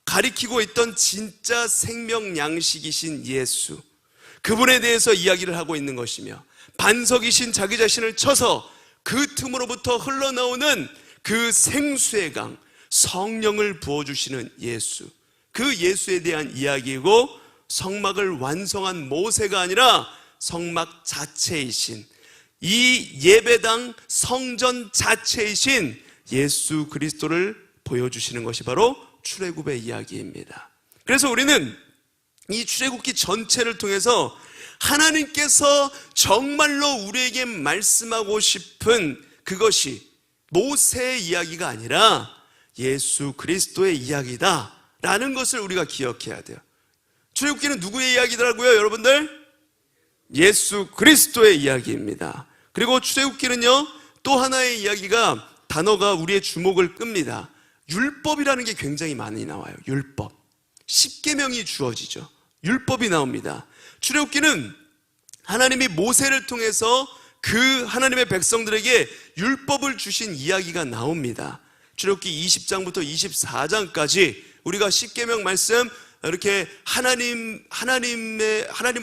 가리키고 있던 진짜 생명 양식이신 예수, 그분에 대해서 이야기를 하고 있는 것이며, 반석이신 자기 자신을 쳐서 그 틈으로부터 흘러나오는 그 생수의 강, 성령을 부어주시는 예수, 그 예수에 대한 이야기이고, 성막을 완성한 모세가 아니라 성막 자체이신, 이 예배당 성전 자체이신 예수 그리스도를 보여주시는 것이 바로 출애굽의 이야기입니다. 그래서 우리는 이 출애굽기 전체를 통해서 하나님께서 정말로 우리에게 말씀하고 싶은 그것이 모세의 이야기가 아니라 예수 그리스도의 이야기다 라는 것을 우리가 기억해야 돼요. 출애굽기는 누구의 이야기더라고요, 여러분들? 예수 그리스도의 이야기입니다. 그리고 출애굽기는요, 또 하나의 이야기가, 단어가 우리의 주목을 끕니다. 율법이라는 게 굉장히 많이 나와요. 율법, 십계명이 주어지죠. 율법이 나옵니다. 출애굽기는 하나님이 모세를 통해서 그 하나님의 백성들에게 율법을 주신 이야기가 나옵니다. 출애굽기 20장부터 24장까지 우리가 십계명 말씀, 이렇게 하나님을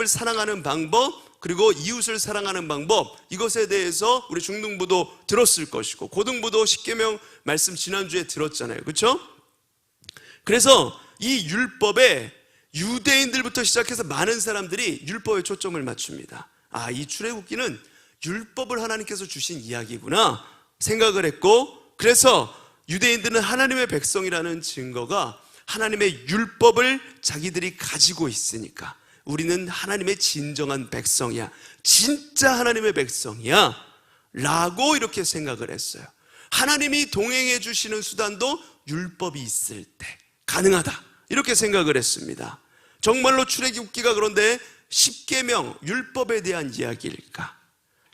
사랑하는 방법, 그리고 이웃을 사랑하는 방법, 이것에 대해서 우리 중등부도 들었을 것이고 고등부도 십계명 말씀 지난주에 들었잖아요. 그렇죠? 그래서 이 율법에 유대인들부터 시작해서 많은 사람들이 율법에 초점을 맞춥니다. 아, 이 출애굽기는 율법을 하나님께서 주신 이야기구나 생각을 했고, 그래서 유대인들은 하나님의 백성이라는 증거가 하나님의 율법을 자기들이 가지고 있으니까 우리는 하나님의 진정한 백성이야, 진짜 하나님의 백성이야 라고 이렇게 생각을 했어요. 하나님이 동행해 주시는 수단도 율법이 있을 때 가능하다 이렇게 생각을 했습니다. 정말로 출애굽기가 그런데 십계명, 율법에 대한 이야기일까?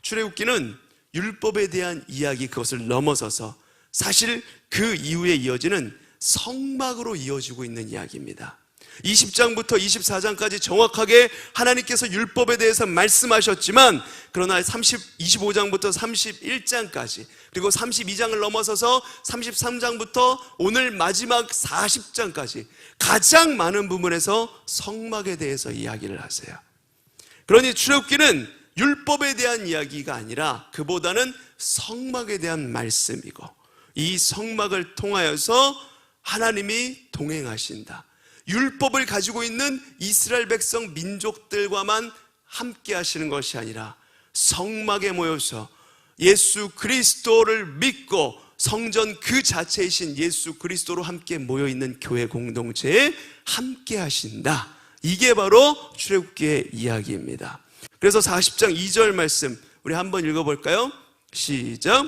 출애굽기는 율법에 대한 이야기, 그것을 넘어서서 사실 그 이후에 이어지는 성막으로 이어지고 있는 이야기입니다. 20장부터 24장까지 정확하게 하나님께서 율법에 대해서 말씀하셨지만, 그러나 25장부터 31장까지, 그리고 32장을 넘어서서 33장부터 오늘 마지막 40장까지 가장 많은 부분에서 성막에 대해서 이야기를 하세요. 그러니 출애굽기는 율법에 대한 이야기가 아니라 그보다는 성막에 대한 말씀이고, 이 성막을 통하여서 하나님이 동행하신다, 율법을 가지고 있는 이스라엘 백성 민족들과만 함께 하시는 것이 아니라 성막에 모여서 예수 그리스도를 믿고 성전 그 자체이신 예수 그리스도로 함께 모여있는 교회 공동체에 함께 하신다. 이게 바로 출애굽기의 이야기입니다. 그래서 40장 2절 말씀 우리 한번 읽어볼까요? 시작.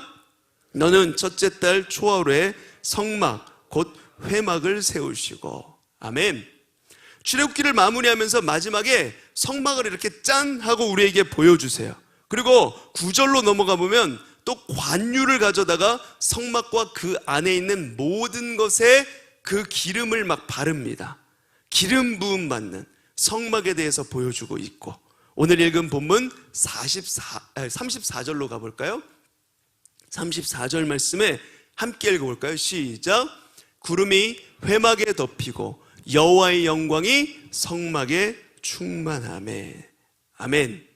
너는 첫째 달 초하루에 성막 곧 회막을 세우시고. 아멘. 출애굽기를 마무리하면서 마지막에 성막을 이렇게 짠 하고 우리에게 보여주세요. 그리고 9절로 넘어가 보면 또 관유를 가져다가 성막과 그 안에 있는 모든 것에 그 기름을 막 바릅니다. 기름 부음 받는 성막에 대해서 보여주고 있고, 오늘 읽은 본문 34절로 가볼까요? 34절 말씀에 함께 읽어볼까요? 시작. 구름이 회막에 덮이고 여호와의 영광이 성막에 충만하매. 아멘.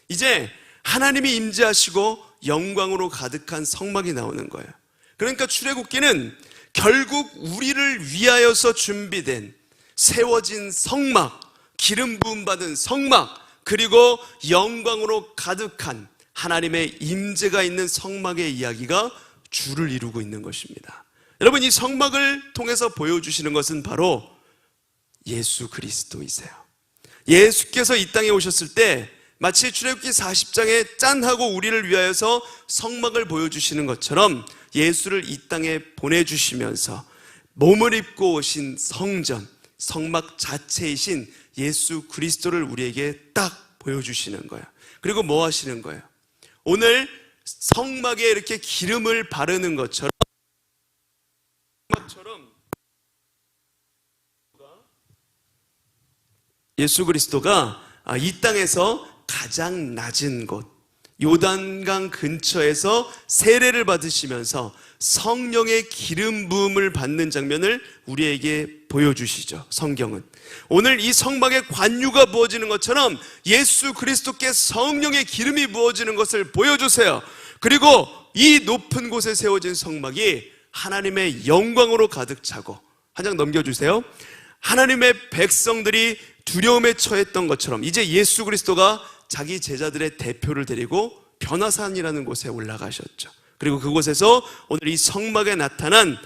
이제 하나님이 임재하시고 영광으로 가득한 성막이 나오는 거예요. 그러니까 출애굽기는 결국 우리를 위하여서 준비된 세워진 성막, 기름 부음 받은 성막, 그리고 영광으로 가득한 하나님의 임재가 있는 성막의 이야기가 줄을 이루고 있는 것입니다. 여러분, 이 성막을 통해서 보여주시는 것은 바로 예수 그리스도이세요. 예수께서 이 땅에 오셨을 때 마치 출애굽기 40장에 짠하고 우리를 위하여서 성막을 보여주시는 것처럼 예수를 이 땅에 보내주시면서 몸을 입고 오신 성전, 성막 자체이신 예수 그리스도를 우리에게 딱 보여주시는 거예요. 그리고 뭐 하시는 거예요? 오늘 성막에 이렇게 기름을 바르는 것처럼 예수 그리스도가 이 땅에서 가장 낮은 곳 요단강 근처에서 세례를 받으시면서 성령의 기름 부음을 받는 장면을 우리에게 보여주시죠. 성경은 오늘 이 성막에 관유가 부어지는 것처럼 예수 그리스도께 성령의 기름이 부어지는 것을 보여주세요. 그리고 이 높은 곳에 세워진 성막이 하나님의 영광으로 가득 차고, 한 장 넘겨주세요. 하나님의 백성들이 두려움에 처했던 것처럼 이제 예수 그리스도가 자기 제자들의 대표를 데리고 변화산이라는 곳에 올라가셨죠. 그리고 그곳에서 오늘 이 성막에 나타난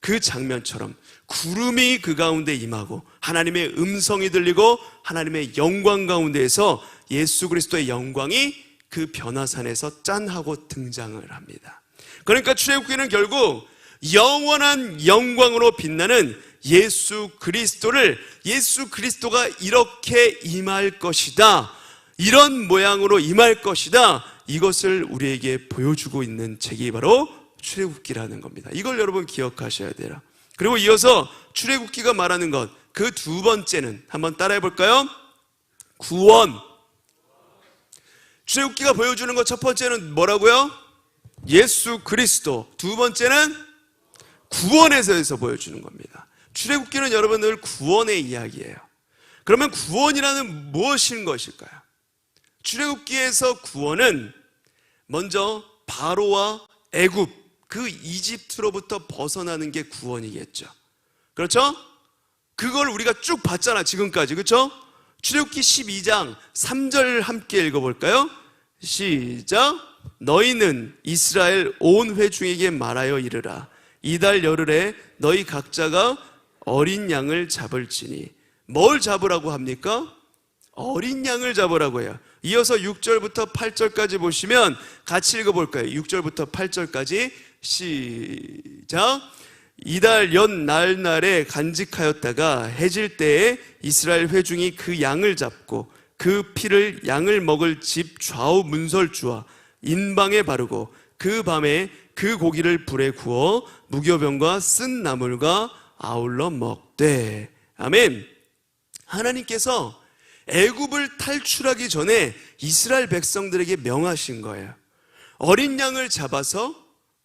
그 장면처럼 구름이 그 가운데 임하고 하나님의 음성이 들리고 하나님의 영광 가운데에서 예수 그리스도의 영광이 그 변화산에서 짠하고 등장을 합니다. 그러니까 출애굽기는 결국 영원한 영광으로 빛나는 예수 그리스도를, 예수 그리스도가 이렇게 임할 것이다, 이런 모양으로 임할 것이다, 이것을 우리에게 보여주고 있는 책이 바로 출애굽기라는 겁니다. 이걸 여러분 기억하셔야 돼요. 그리고 이어서 출애굽기가 말하는 것, 그 두 번째는 한번 따라해 볼까요? 구원. 출애굽기가 보여주는 것 첫 번째는 뭐라고요? 예수 그리스도. 두 번째는 구원에 대해서 보여주는 겁니다. 출애굽기는 여러분 늘 구원의 이야기예요. 그러면 구원이라는 무엇인 것일까요? 출애굽기에서 구원은 먼저 바로와 애굽, 그 이집트로부터 벗어나는 게 구원이겠죠. 그렇죠? 그걸 우리가 쭉 봤잖아, 지금까지. 그렇죠? 출애굽기 12장 3절 함께 읽어볼까요? 시작. 너희는 이스라엘 온 회중에게 말하여 이르라. 이달 열흘에 너희 각자가 어린 양을 잡을지니. 뭘 잡으라고 합니까? 어린 양을 잡으라고 해요. 이어서 6절부터 8절까지 보시면 같이 읽어볼까요? 6절부터 8절까지 시작. 이달 연 날날에 간직하였다가 해질 때에 이스라엘 회중이 그 양을 잡고 그 피를 양을 먹을 집 좌우 문설주와 인방에 바르고 그 밤에 그 고기를 불에 구워 무교병과 쓴 나물과 아울러 먹되. 아멘. 하나님께서 애굽을 탈출하기 전에 이스라엘 백성들에게 명하신 거예요. 어린 양을 잡아서,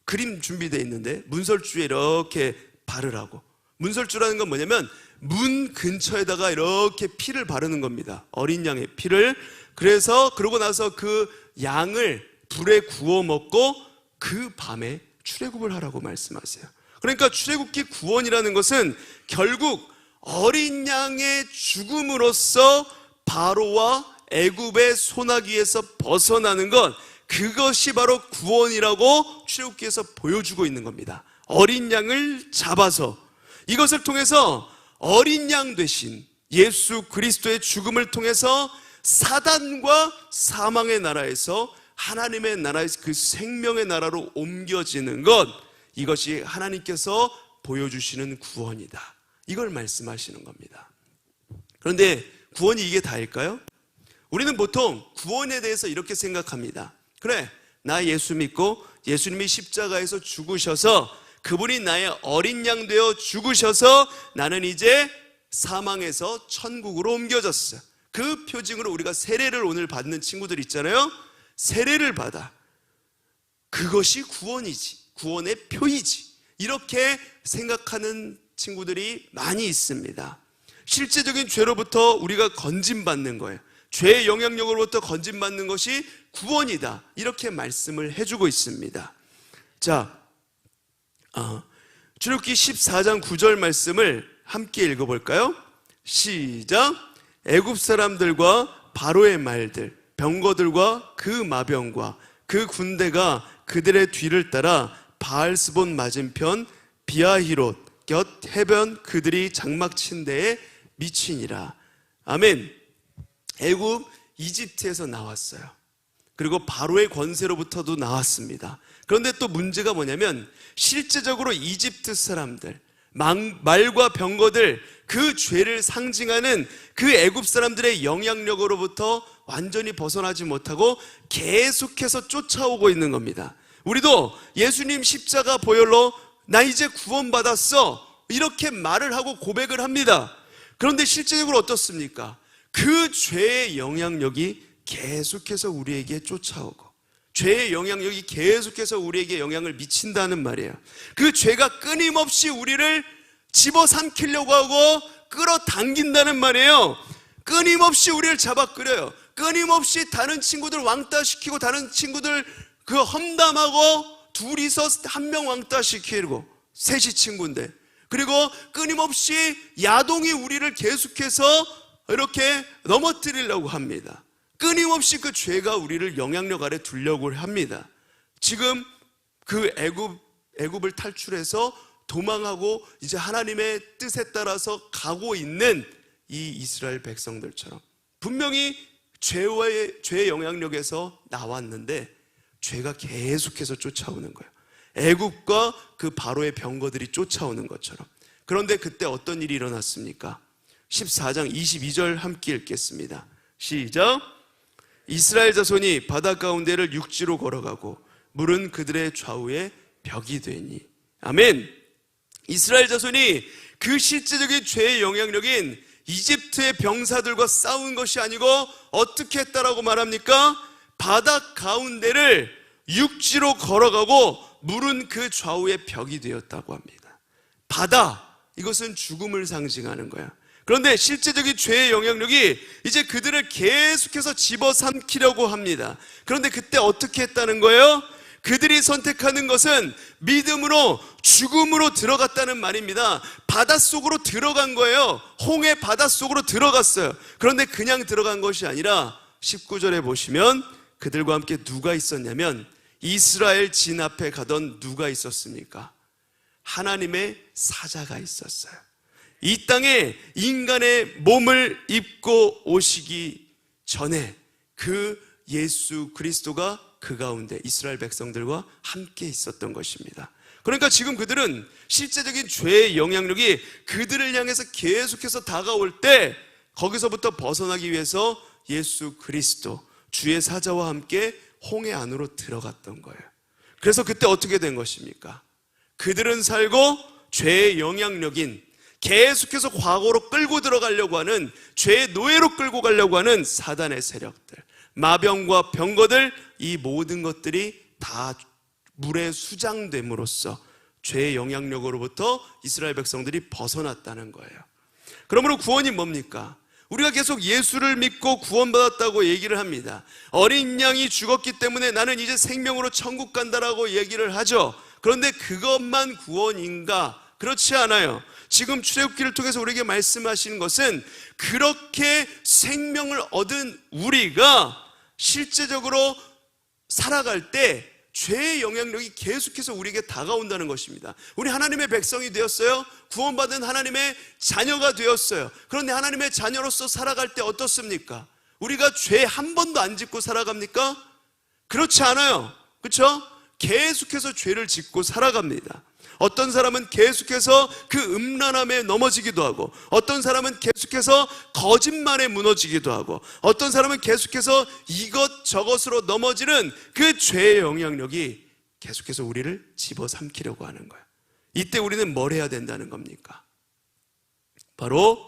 그림 준비되어 있는데 문설주에 이렇게 바르라고. 문설주라는 건 뭐냐면 문 근처에다가 이렇게 피를 바르는 겁니다. 어린 양의 피를. 그래서 그러고 나서 그 양을 불에 구워 먹고 그 밤에 출애굽을 하라고 말씀하세요. 그러니까 출애굽기 구원이라는 것은 결국 어린 양의 죽음으로써 바로와 애굽의 손아귀에서 벗어나는 것, 그것이 바로 구원이라고 출애굽기에서 보여주고 있는 겁니다. 어린 양을 잡아서 이것을 통해서 어린 양 되신 예수 그리스도의 죽음을 통해서 사단과 사망의 나라에서 하나님의 나라에서 그 생명의 나라로 옮겨지는 것, 이것이 하나님께서 보여주시는 구원이다, 이걸 말씀하시는 겁니다. 그런데 구원이 이게 다일까요? 우리는 보통 구원에 대해서 이렇게 생각합니다. 그래, 나 예수 믿고 예수님이 십자가에서 죽으셔서 그분이 나의 어린 양 되어 죽으셔서 나는 이제 사망에서 천국으로 옮겨졌어요. 그 표징으로 우리가 세례를 오늘 받는 친구들 있잖아요. 세례를 받아. 그것이 구원이지, 구원의 표이지, 이렇게 생각하는 친구들이 많이 있습니다. 실제적인 죄로부터 우리가 건짐받는 거예요. 죄의 영향력으로부터 건짐받는 것이 구원이다, 이렇게 말씀을 해주고 있습니다. 자, 출애굽기 14장 9절 말씀을 함께 읽어볼까요? 시작. 애굽 사람들과 바로의 말들, 병거들과 그 마병과 그 군대가 그들의 뒤를 따라 바알스본 맞은편 비아히롯 곁 해변 그들이 장막 친 데에 미치니라. 아멘. 애굽 이집트에서 나왔어요. 그리고 바로의 권세로부터도 나왔습니다. 그런데 또 문제가 뭐냐면 실제적으로 이집트 사람들, 말과 병거들, 그 죄를 상징하는 그 애굽 사람들의 영향력으로부터 완전히 벗어나지 못하고 계속해서 쫓아오고 있는 겁니다. 우리도 예수님 십자가 보혈로 나 이제 구원받았어, 이렇게 말을 하고 고백을 합니다. 그런데 실제적으로 어떻습니까? 그 죄의 영향력이 계속해서 우리에게 쫓아오고 죄의 영향력이 계속해서 우리에게 영향을 미친다는 말이에요. 그 죄가 끊임없이 우리를 집어삼키려고 하고 끌어당긴다는 말이에요. 끊임없이 우리를 잡아끌어요. 끊임없이 다른 친구들 왕따시키고 다른 친구들 그 험담하고 둘이서 한 명 왕따시키고 셋이 친구인데, 그리고 끊임없이 야동이 우리를 계속해서 이렇게 넘어뜨리려고 합니다. 끊임없이 그 죄가 우리를 영향력 아래 두려고 합니다. 지금 그 애굽을 탈출해서 도망하고 이제 하나님의 뜻에 따라서 가고 있는 이 이스라엘 백성들처럼 분명히 죄의 영향력에서 나왔는데 죄가 계속해서 쫓아오는 거예요. 애굽과 그 바로의 병거들이 쫓아오는 것처럼. 그런데 그때 어떤 일이 일어났습니까? 14장 22절 함께 읽겠습니다. 시작. 이스라엘 자손이 바다 가운데를 육지로 걸어가고 물은 그들의 좌우에 벽이 되니. 아멘. 이스라엘 자손이 그 실제적인 죄의 영향력인 이집트의 병사들과 싸운 것이 아니고 어떻게 했다라고 말합니까? 바다 가운데를 육지로 걸어가고 물은 그 좌우에 벽이 되었다고 합니다. 바다, 이것은 죽음을 상징하는 거야. 그런데 실제적인 죄의 영향력이 이제 그들을 계속해서 집어삼키려고 합니다. 그런데 그때 어떻게 했다는 거예요? 그들이 선택하는 것은 믿음으로 죽음으로 들어갔다는 말입니다. 바닷속으로 들어간 거예요. 홍해 바닷속으로 들어갔어요. 그런데 그냥 들어간 것이 아니라 19절에 보시면 그들과 함께 누가 있었냐면 이스라엘 진 앞에 가던 누가 있었습니까? 하나님의 사자가 있었어요. 이 땅에 인간의 몸을 입고 오시기 전에 그 예수 그리스도가 그 가운데 이스라엘 백성들과 함께 있었던 것입니다. 그러니까 지금 그들은 실제적인 죄의 영향력이 그들을 향해서 계속해서 다가올 때 거기서부터 벗어나기 위해서 예수 그리스도 주의 사자와 함께 홍해 안으로 들어갔던 거예요. 그래서 그때 어떻게 된 것입니까? 그들은 살고 죄의 영향력인 계속해서 과거로 끌고 들어가려고 하는 죄의 노예로 끌고 가려고 하는 사단의 세력들, 마병과 병거들, 이 모든 것들이 다 물에 수장됨으로써 죄의 영향력으로부터 이스라엘 백성들이 벗어났다는 거예요. 그러므로 구원이 뭡니까? 우리가 계속 예수를 믿고 구원받았다고 얘기를 합니다. 어린 양이 죽었기 때문에 나는 이제 생명으로 천국 간다라고 얘기를 하죠. 그런데 그것만 구원인가? 그렇지 않아요. 지금 출애굽기를 통해서 우리에게 말씀하시는 것은 그렇게 생명을 얻은 우리가 실제적으로 살아갈 때 죄의 영향력이 계속해서 우리에게 다가온다는 것입니다. 우리 하나님의 백성이 되었어요. 구원받은 하나님의 자녀가 되었어요. 그런데 하나님의 자녀로서 살아갈 때 어떻습니까? 우리가 죄 한 번도 안 짓고 살아갑니까? 그렇지 않아요. 그렇죠? 계속해서 죄를 짓고 살아갑니다. 어떤 사람은 계속해서 그 음란함에 넘어지기도 하고, 어떤 사람은 계속해서 거짓말에 무너지기도 하고, 어떤 사람은 계속해서 이것저것으로 넘어지는 그 죄의 영향력이 계속해서 우리를 집어삼키려고 하는 거예요. 이때 우리는 뭘 해야 된다는 겁니까? 바로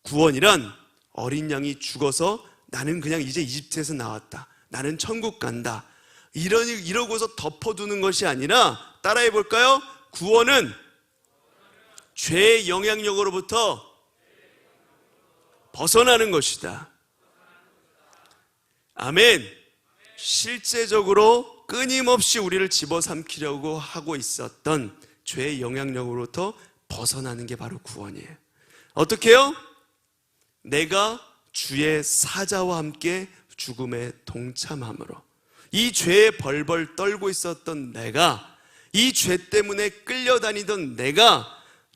구원이란 어린 양이 죽어서 나는 그냥 이제 이집트에서 나왔다, 나는 천국 간다, 이러고서 덮어두는 것이 아니라, 따라해 볼까요? 구원은 죄의 영향력으로부터 벗어나는 것이다. 아멘. 실제적으로 끊임없이 우리를 집어삼키려고 하고 있었던 죄의 영향력으로부터 벗어나는 게 바로 구원이에요. 어떻게 해요? 내가 주의 사자와 함께 죽음에 동참함으로, 이 죄에 벌벌 떨고 있었던 내가, 이 죄 때문에 끌려다니던 내가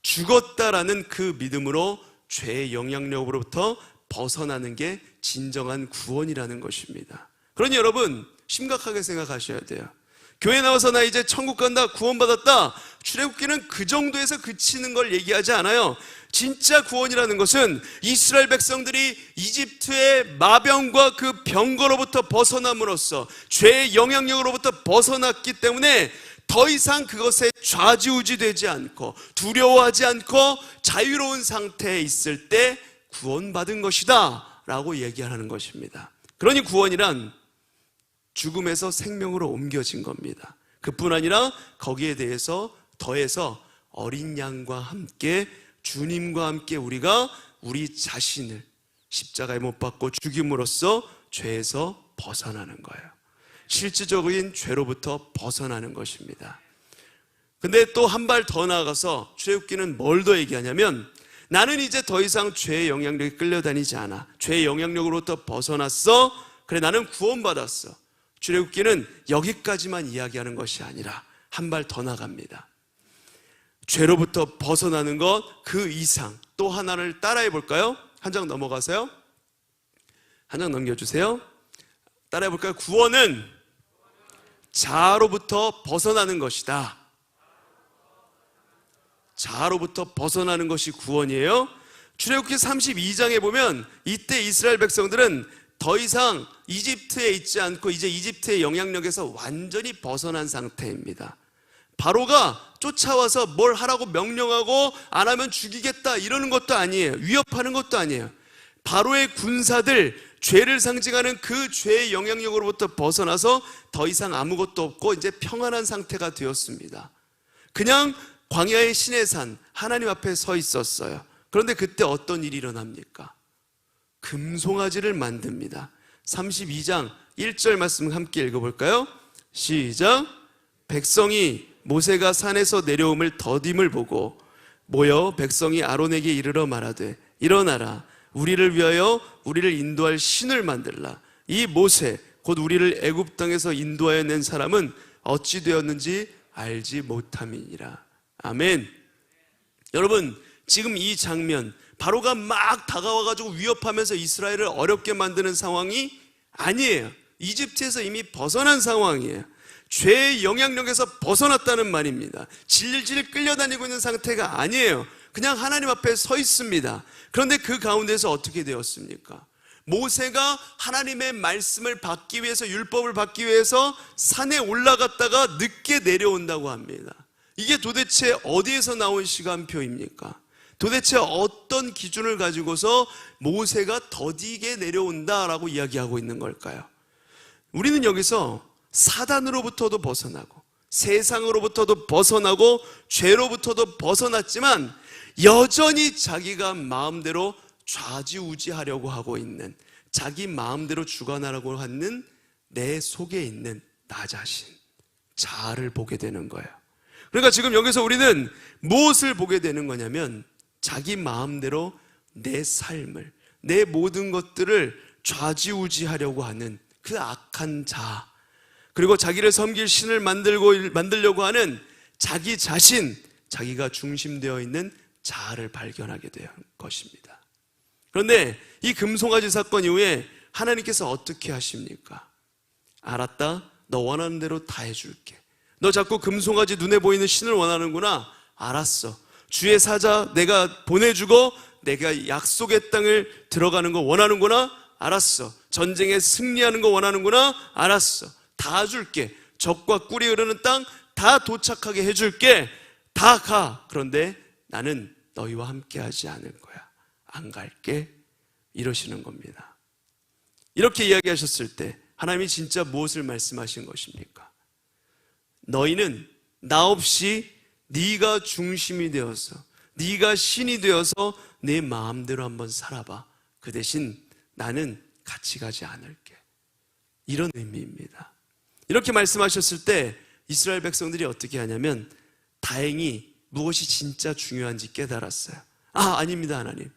죽었다라는 그 믿음으로 죄의 영향력으로부터 벗어나는 게 진정한 구원이라는 것입니다. 그러니 여러분, 심각하게 생각하셔야 돼요. 교회 나와서 나 이제 천국 간다, 구원받았다, 출애굽기는 그 정도에서 그치는 걸 얘기하지 않아요. 진짜 구원이라는 것은 이스라엘 백성들이 이집트의 마병과 그 병거로부터 벗어남으로써 죄의 영향력으로부터 벗어났기 때문에 더 이상 그것에 좌지우지되지 않고 두려워하지 않고 자유로운 상태에 있을 때 구원받은 것이다 라고 얘기하는 것입니다. 그러니 구원이란 죽음에서 생명으로 옮겨진 겁니다. 그뿐 아니라 거기에 대해서 더해서 어린 양과 함께, 주님과 함께 우리가 우리 자신을 십자가에 못 박고 죽임으로써 죄에서 벗어나는 거예요. 실질적인 죄로부터 벗어나는 것입니다. 근데 또 한 발 더 나아가서 출애굽기는 뭘 더 얘기하냐면, 나는 이제 더 이상 죄의 영향력에 끌려다니지 않아, 죄의 영향력으로부터 벗어났어, 그래 나는 구원받았어. 출애굽기는 여기까지만 이야기하는 것이 아니라 한 발 더 나갑니다. 죄로부터 벗어나는 것 그 이상 또 하나를 따라해 볼까요? 한 장 넘어가세요. 한 장 넘겨주세요. 따라해 볼까요? 구원은 자아로부터 벗어나는 것이다. 자아로부터 벗어나는 것이 구원이에요. 출애굽기 32장에 보면 이때 이스라엘 백성들은 더 이상 이집트에 있지 않고 이제 이집트의 영향력에서 완전히 벗어난 상태입니다. 바로가 쫓아와서 뭘 하라고 명령하고 안 하면 죽이겠다 이러는 것도 아니에요. 위협하는 것도 아니에요. 바로의 군사들, 죄를 상징하는 그 죄의 영향력으로부터 벗어나서 더 이상 아무것도 없고 이제 평안한 상태가 되었습니다. 그냥 광야의 시내산 하나님 앞에 서 있었어요. 그런데 그때 어떤 일이 일어납니까? 금송아지를 만듭니다. 32장 1절 말씀 함께 읽어볼까요? 시작. 백성이 모세가 산에서 내려옴을 더딤을 보고 모여 백성이 아론에게 이르러 말하되, 일어나라, 우리를 위하여 우리를 인도할 신을 만들라. 이 모세 곧 우리를 애굽 땅에서 인도하여 낸 사람은 어찌 되었는지 알지 못함이니라. 아멘. 여러분, 지금 이 장면, 바로가 막 다가와가지고 위협하면서 이스라엘을 어렵게 만드는 상황이 아니에요. 이집트에서 이미 벗어난 상황이에요. 죄의 영향력에서 벗어났다는 말입니다. 질질 끌려다니고 있는 상태가 아니에요. 그냥 하나님 앞에 서 있습니다. 그런데 그 가운데서 어떻게 되었습니까? 모세가 하나님의 말씀을 받기 위해서, 율법을 받기 위해서 산에 올라갔다가 늦게 내려온다고 합니다. 이게 도대체 어디에서 나온 시간표입니까? 도대체 어떤 기준을 가지고서 모세가 더디게 내려온다라고 이야기하고 있는 걸까요? 우리는 여기서 사단으로부터도 벗어나고 세상으로부터도 벗어나고 죄로부터도 벗어났지만 여전히 자기가 마음대로 좌지우지하려고 하고 있는, 자기 마음대로 주관하려고 하는 내 속에 있는 나 자신, 자아를 보게 되는 거예요. 그러니까 지금 여기서 우리는 무엇을 보게 되는 거냐면, 자기 마음대로 내 삶을, 내 모든 것들을 좌지우지하려고 하는 그 악한 자아, 그리고 자기를 섬길 신을 만들려고 하는 자기 자신, 자기가 중심되어 있는 자아를 발견하게 될 것입니다. 그런데 이 금송아지 사건 이후에 하나님께서 어떻게 하십니까? 알았다, 너 원하는 대로 다 해줄게. 너 자꾸 금송아지 눈에 보이는 신을 원하는구나. 알았어, 주의 사자 내가 보내주고 내가 약속의 땅을 들어가는 거 원하는구나. 알았어, 전쟁에 승리하는 거 원하는구나. 알았어, 다 줄게. 적과 꿀이 흐르는 땅 다 도착하게 해줄게. 다 가. 그런데 나는 너희와 함께 하지 않을 거야. 안 갈게. 이러시는 겁니다. 이렇게 이야기하셨을 때 하나님이 진짜 무엇을 말씀하신 것입니까? 너희는 나 없이 네가 중심이 되어서, 네가 신이 되어서 내 마음대로 한번 살아봐. 그 대신 나는 같이 가지 않을게. 이런 의미입니다. 이렇게 말씀하셨을 때 이스라엘 백성들이 어떻게 하냐면 다행히 무엇이 진짜 중요한지 깨달았어요. 아닙니다, 하나님.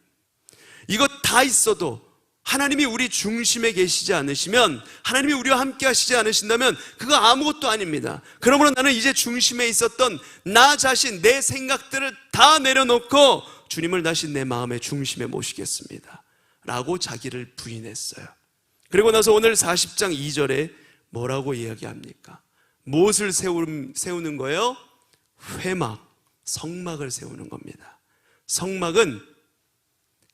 이거 다 있어도 하나님이 우리 중심에 계시지 않으시면, 하나님이 우리와 함께 하시지 않으신다면 그거 아무것도 아닙니다. 그러므로 나는 이제 중심에 있었던 나 자신, 내 생각들을 다 내려놓고 주님을 다시 내 마음의 중심에 모시겠습니다 라고 자기를 부인했어요. 그리고 나서 오늘 40장 2절에 뭐라고 이야기합니까? 무엇을 세우는 거예요? 회막, 성막을 세우는 겁니다. 성막은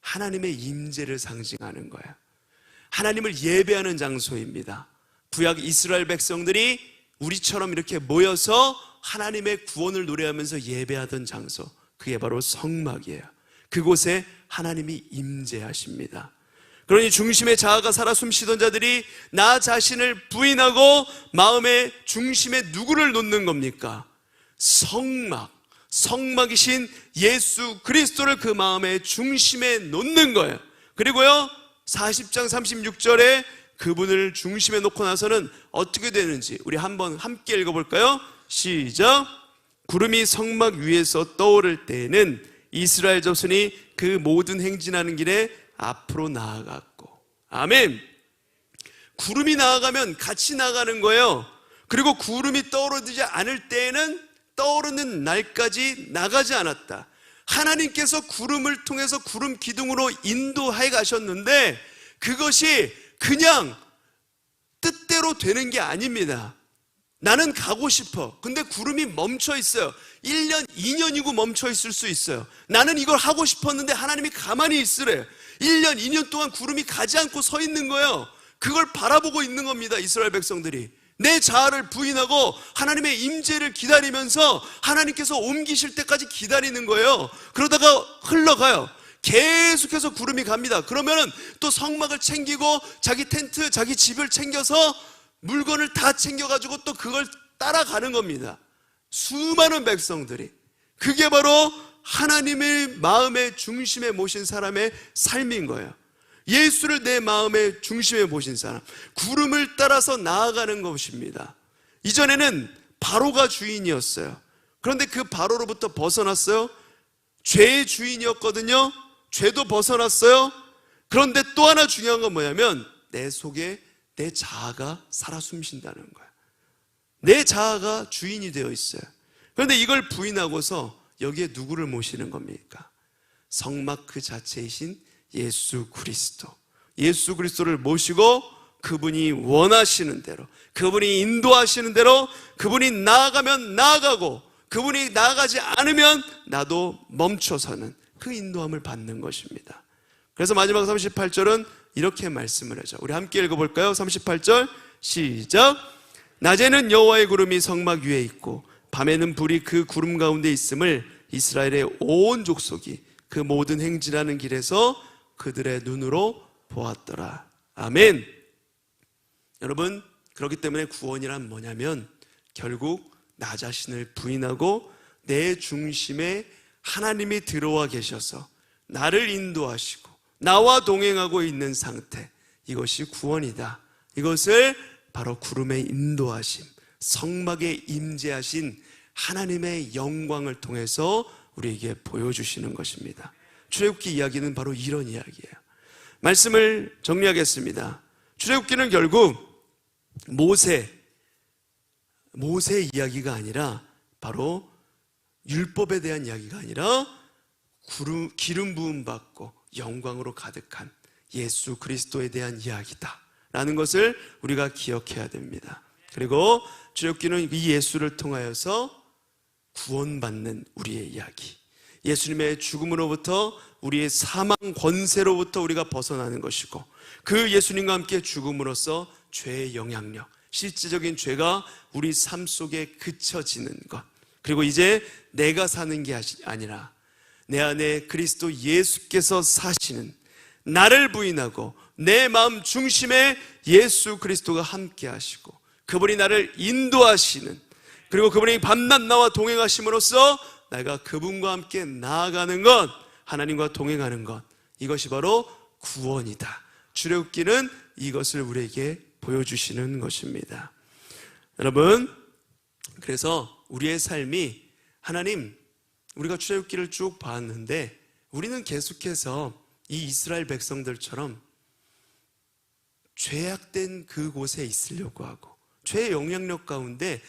하나님의 임재를 상징하는 거예요. 하나님을 예배하는 장소입니다. 구약 이스라엘 백성들이 우리처럼 이렇게 모여서 하나님의 구원을 노래하면서 예배하던 장소, 그게 바로 성막이에요. 그곳에 하나님이 임재하십니다. 그러니 중심의 자아가 살아 숨쉬던 자들이 나 자신을 부인하고 마음의 중심에 누구를 놓는 겁니까? 성막, 성막이신 예수 그리스도를 그 마음의 중심에 놓는 거예요. 그리고요 40장 36절에 그분을 중심에 놓고 나서는 어떻게 되는지 우리 한번 함께 읽어볼까요? 시작. 구름이 성막 위에서 떠오를 때에는 이스라엘 자손이 그 모든 행진하는 길에 앞으로 나아갔고. 아멘. 구름이 나아가면 같이 나가는 거예요. 그리고 구름이 떠오르지 않을 때에는 떠오르는 날까지 나가지 않았다. 하나님께서 구름을 통해서 구름 기둥으로 인도해 가셨는데 그것이 그냥 뜻대로 되는 게 아닙니다. 나는 가고 싶어. 근데 구름이 멈춰 있어요. 1년, 2년이고 멈춰 있을 수 있어요. 나는 이걸 하고 싶었는데 하나님이 가만히 있으래. 1년, 2년 동안 구름이 가지 않고 서 있는 거예요. 그걸 바라보고 있는 겁니다. 이스라엘 백성들이. 내 자아를 부인하고 하나님의 임재를 기다리면서 하나님께서 옮기실 때까지 기다리는 거예요. 그러다가 흘러가요. 계속해서 구름이 갑니다. 그러면은 또 성막을 챙기고 자기 텐트, 자기 집을 챙겨서 물건을 다 챙겨가지고 또 그걸 따라가는 겁니다. 수많은 백성들이. 그게 바로 하나님의 마음의 중심에 모신 사람의 삶인 거예요. 예수를 내 마음의 중심에 모신 사람, 구름을 따라서 나아가는 것입니다. 이전에는 바로가 주인이었어요. 그런데 그 바로로부터 벗어났어요. 죄의 주인이었거든요. 죄도 벗어났어요. 그런데 또 하나 중요한 건 뭐냐면 내 속에 내 자아가 살아 숨쉰다는 거예요. 내 자아가 주인이 되어 있어요. 그런데 이걸 부인하고서 여기에 누구를 모시는 겁니까? 성막 그 자체이신 예수 그리스도. 예수 그리스도를 모시고 그분이 원하시는 대로, 그분이 인도하시는 대로, 그분이 나아가면 나아가고 그분이 나아가지 않으면 나도 멈춰서는 그 인도함을 받는 것입니다. 그래서 마지막 38절은 이렇게 말씀을 하죠. 우리 함께 읽어볼까요? 38절 시작. 낮에는 여호와의 구름이 성막 위에 있고 밤에는 불이 그 구름 가운데 있음을 이스라엘의 온 족속이 그 모든 행진하는 길에서 그들의 눈으로 보았더라. 아멘. 여러분, 그렇기 때문에 구원이란 뭐냐면 결국 나 자신을 부인하고 내 중심에 하나님이 들어와 계셔서 나를 인도하시고 나와 동행하고 있는 상태, 이것이 구원이다. 이것을 바로 구름의 인도하심, 성막에 임재하신 하나님의 영광을 통해서 우리에게 보여주시는 것입니다. 출애굽기 이야기는 바로 이런 이야기예요. 말씀을 정리하겠습니다. 출애굽기는 결국 모세, 모세 이야기가 아니라 바로 율법에 대한 이야기가 아니라 기름 부음 받고 영광으로 가득한 예수 그리스도에 대한 이야기다 라는 것을 우리가 기억해야 됩니다. 그리고 출애굽기는 이 예수를 통하여서 구원받는 우리의 이야기, 예수님의 죽음으로부터 우리의 사망 권세로부터 우리가 벗어나는 것이고, 그 예수님과 함께 죽음으로써 죄의 영향력, 실질적인 죄가 우리 삶 속에 그쳐지는 것, 그리고 이제 내가 사는 게 아니라 내 안에 그리스도 예수께서 사시는, 나를 부인하고 내 마음 중심에 예수 그리스도가 함께 하시고 그분이 나를 인도하시는, 그리고 그분이 밤낮 나와 동행하심으로써 내가 그분과 함께 나아가는 것, 하나님과 동행하는 것, 이것이 바로 구원이다. 출애굽기는 이것을 우리에게 보여주시는 것입니다. 여러분, 그래서 우리의 삶이, 하나님, 우리가 출애굽기를 쭉 봤는데 우리는 계속해서 이 이스라엘 백성들처럼 죄악된 그곳에 있으려고 하고, 죄의 영향력 가운데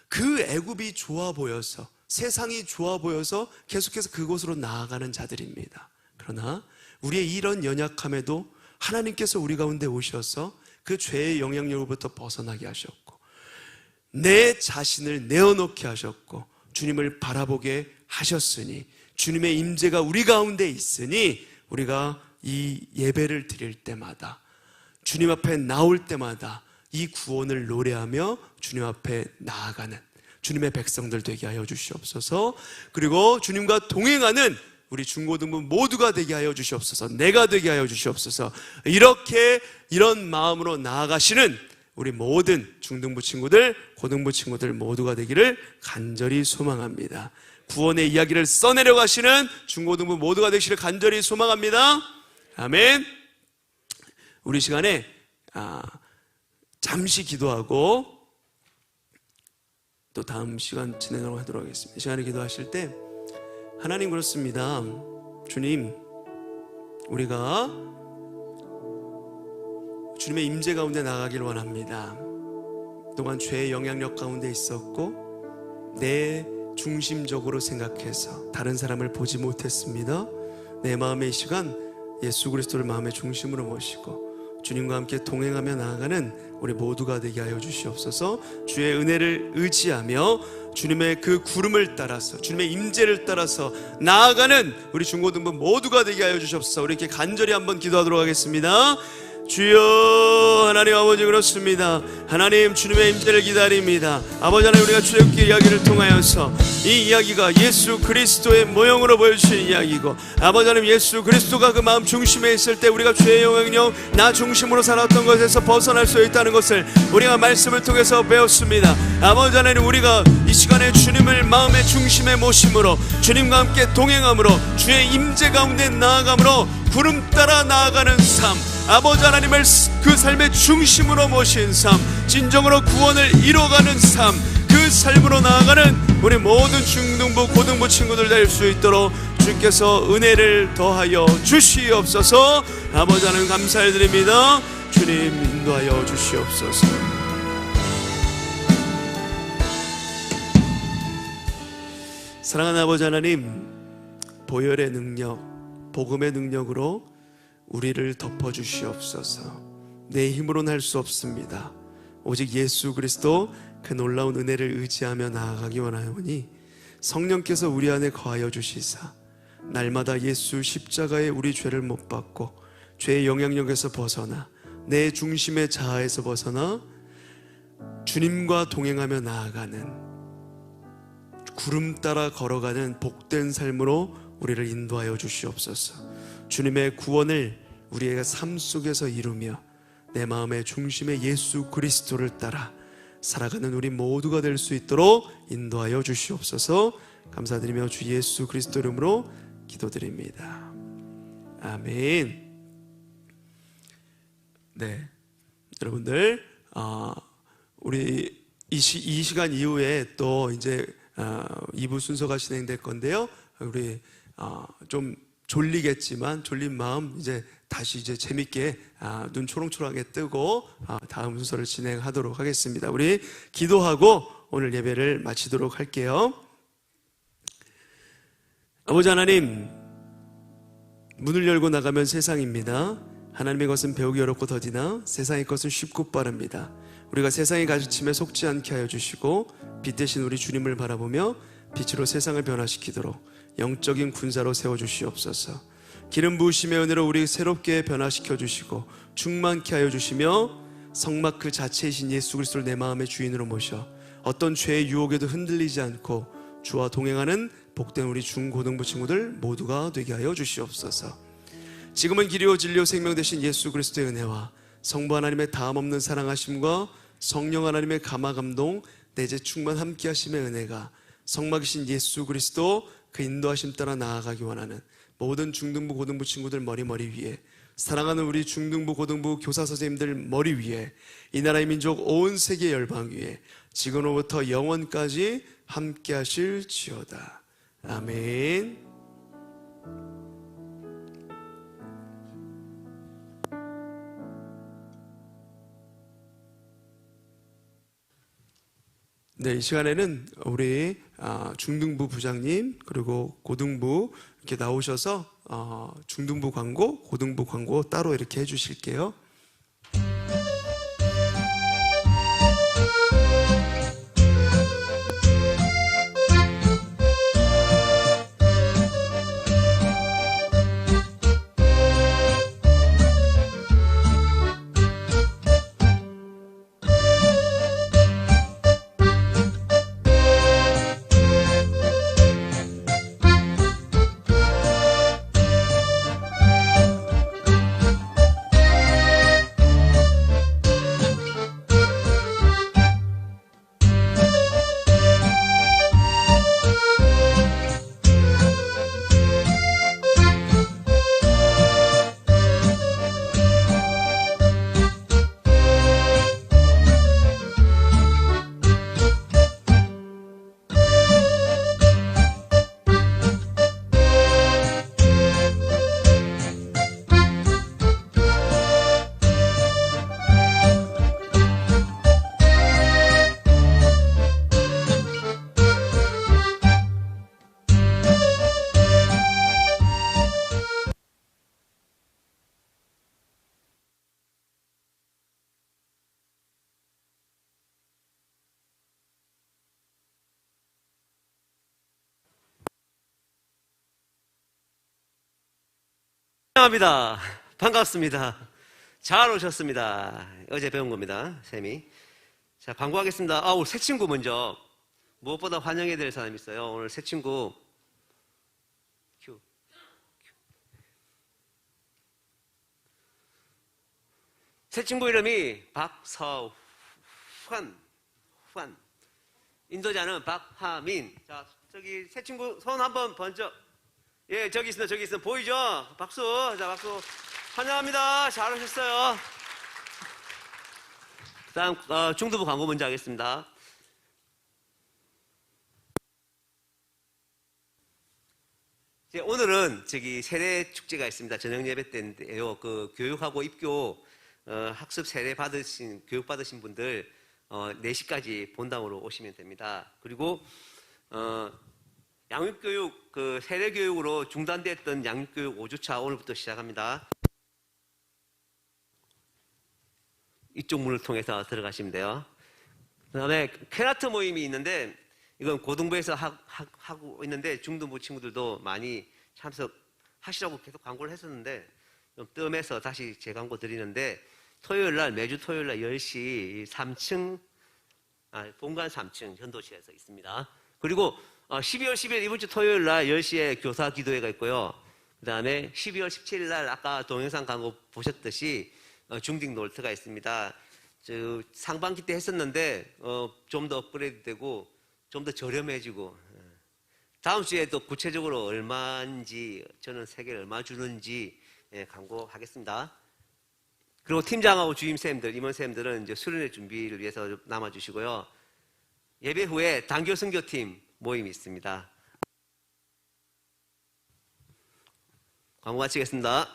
그 애굽이 좋아 보여서, 세상이 좋아 보여서 계속해서 그곳으로 나아가는 자들입니다. 그러나 우리의 이런 연약함에도 하나님께서 우리 가운데 오셔서 그 죄의 영향력으로부터 벗어나게 하셨고, 내 자신을 내어놓게 하셨고, 주님을 바라보게 하셨으니, 주님의 임재가 우리 가운데 있으니 우리가 이 예배를 드릴 때마다, 주님 앞에 나올 때마다 이 구원을 노래하며 주님 앞에 나아가는 주님의 백성들 되게 하여 주시옵소서. 그리고 주님과 동행하는 우리 중고등부 모두가 되게 하여 주시옵소서. 내가 되게 하여 주시옵소서. 이렇게 이런 마음으로 나아가시는 우리 모든 중등부 친구들, 고등부 친구들 모두가 되기를 간절히 소망합니다. 구원의 이야기를 써내려 가시는 중고등부 모두가 되시기를 간절히 소망합니다. 아멘. 우리 시간에 잠시 기도하고 또 다음 시간 진행을 하도록 하겠습니다. 이 시간에 기도하실 때, 하나님, 그렇습니다. 주님, 우리가 주님의 임재 가운데 나가길 원합니다. 그동안 죄의 영향력 가운데 있었고 내 중심적으로 생각해서 다른 사람을 보지 못했습니다. 내 마음의 이 시간 예수 그리스도를 마음의 중심으로 모시고 주님과 함께 동행하며 나아가는 우리 모두가 되게 하여 주시옵소서. 주의 은혜를 의지하며 주님의 그 구름을 따라서, 주님의 임재를 따라서 나아가는 우리 중고등부 모두가 되게 하여 주시옵소서. 우리 이렇게 간절히 한번 기도하도록 하겠습니다. 주여, 하나님 아버지, 그렇습니다. 하나님, 주님의 임재를 기다립니다. 아버지 하나님, 우리가 출애굽기 이야기를 통하여서 이 이야기가 예수 그리스도의 모형으로 보여주시는 이야기고, 아버지 하나님, 예수 그리스도가 그 마음 중심에 있을 때 우리가 죄의 영향력, 나 중심으로 살았던 것에서 벗어날 수 있다는 것을 우리가 말씀을 통해서 배웠습니다. 아버지 하나님, 우리가 이 시간에 주님을 마음의 중심에 모심으로, 주님과 함께 동행함으로, 주의 임재 가운데 나아감으로 구름 따라 나아가는 삶, 아버지 하나님을 그 삶의 중심으로 모신 삶, 진정으로 구원을 이뤄가는 삶, 그 삶으로 나아가는 우리 모든 중등부 고등부 친구들 될 수 있도록 주께서 은혜를 더하여 주시옵소서. 아버지 하나님 감사를 드립니다. 주님 인도하여 주시옵소서. 사랑하는 아버지 하나님, 보혈의 능력, 복음의 능력으로 우리를 덮어주시옵소서. 내 힘으로는 할 수 없습니다. 오직 예수 그리스도 그 놀라운 은혜를 의지하며 나아가기 원하오니 성령께서 우리 안에 거하여 주시사 날마다 예수 십자가에 우리 죄를 못 받고 죄의 영향력에서 벗어나 내 중심의 자아에서 벗어나 주님과 동행하며 나아가는, 구름 따라 걸어가는 복된 삶으로 우리를 인도하여 주시옵소서. 주님의 구원을 우리의 삶 속에서 이루며 내 마음의 중심에 예수 그리스도를 따라 살아가는 우리 모두가 될 수 있도록 인도하여 주시옵소서. 감사드리며 주 예수 그리스도 이름으로 기도드립니다. 아멘. 네, 여러분들, 우리 이 시간 이후에 또 이제 2부 순서가 진행될 건데요. 우리 좀 졸리겠지만 졸린 마음 이제 다시 이제 재밌게 눈 초롱초롱하게 뜨고 다음 순서를 진행하도록 하겠습니다. 우리 기도하고 오늘 예배를 마치도록 할게요. 아버지 하나님, 문을 열고 나가면 세상입니다. 하나님의 것은 배우기 어렵고 더디나 세상의 것은 쉽고 빠릅니다. 우리가 세상의 가르침에 속지 않게 하여 주시고 빛 대신 우리 주님을 바라보며 빛으로 세상을 변화시키도록 영적인 군사로 세워주시옵소서. 기름 부으심의 은혜로 우리 새롭게 변화시켜 주시고 충만케 하여 주시며 성막 그 자체이신 예수 그리스도를 내 마음의 주인으로 모셔 어떤 죄의 유혹에도 흔들리지 않고 주와 동행하는 복된 우리 중고등부 친구들 모두가 되게 하여 주시옵소서. 지금은 길이요 진리요 생명 되신 예수 그리스도의 은혜와 성부 하나님의 다함없는 사랑하심과 성령 하나님의 감화감동 내재 충만 함께 하심의 은혜가 성막이신 예수 그리스도 그 인도하심 따라 나아가기 원하는 모든 중등부 고등부 친구들 머리 위에, 사랑하는 우리 중등부 고등부 교사 선생님들 머리 위에, 이 나라의 민족 온 세계 열방 위에 지금으로부터 영원까지 함께 하실지어다. 아멘. 네, 이 시간에는 우리 중등부 부장님 그리고 고등부 이렇게 나오셔서 중등부 광고, 고등부 광고 따로 이렇게 해주실게요. 환영합니다. 반갑습니다. 잘 오셨습니다. 어제 배운 겁니다. 쌤이. 자, 광고하겠습니다. 오늘 새 친구 먼저. 무엇보다 환영해야 될 사람이 있어요. 오늘 새 친구. 큐. 새 친구 이름이 박서환. 인도자는 박하민. 자, 저기 새 친구 손 한번 번쩍. 예, 저기 있습니다. 보이죠? 박수. 자, 박수. 환영합니다. 잘 오셨어요. 다음, 중등부 광고 먼저 하겠습니다. 오늘은 저기 세례 축제가 있습니다. 저녁 예배 때인데요. 그 교육하고 입교, 학습 세례 교육 받으신 분들, 4시까지 본당으로 오시면 됩니다. 그리고, 양육교육, 그 세례교육으로 중단됐던 양육교육 5주차 오늘부터 시작합니다. 이쪽 문을 통해서 들어가시면 돼요. 그 다음에 캐나트 모임이 있는데 이건 고등부에서 하고 있는데 중등부 친구들도 많이 참석하시라고 계속 광고를 했었는데 좀 뜸해서 다시 재광고 드리는데 매주 토요일 날 10시 3층, 본관 3층 현도실에서 있습니다. 그리고 12월 10일 이번 주 토요일 날 10시에 교사 기도회가 있고요. 그 다음에 12월 17일 날 아까 동영상 광고 보셨듯이 중딩 놀트가 있습니다. 상반기 때 했었는데 좀 더 업그레이드 되고 좀 더 저렴해지고 다음 주에 또 구체적으로 얼마인지 저는 세계를 얼마 주는지 광고하겠습니다. 그리고 팀장하고 주임쌤들, 임원쌤들은 이제 수련회 준비를 위해서 남아주시고요. 예배 후에 단교 선교팀 모임이 있습니다. 광고 마치겠습니다.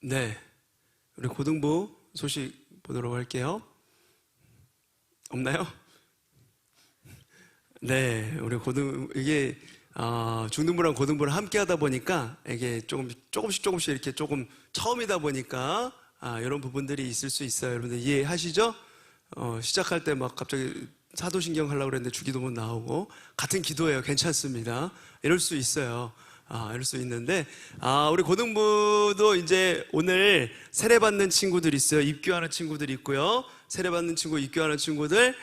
네, 우리 고등부 소식 보도록 할게요. 없나요? 네, 우리 이게 중등부랑 고등부를 함께 하다 보니까 이게 조금씩 이렇게 조금 처음이다 보니까 이런 부분들이 있을 수 있어요. 여러분들 이해하시죠? 시작할 때 막 갑자기 사도신경 하려고 그랬는데 주기도문 나오고 같은 기도예요. 괜찮습니다. 이럴 수 있어요. 이럴 수 있는데 우리 고등부도 이제 오늘 세례받는 친구들 있어요. 입교하는 친구들 있고요. 세례받는 친구, 입교하는 친구들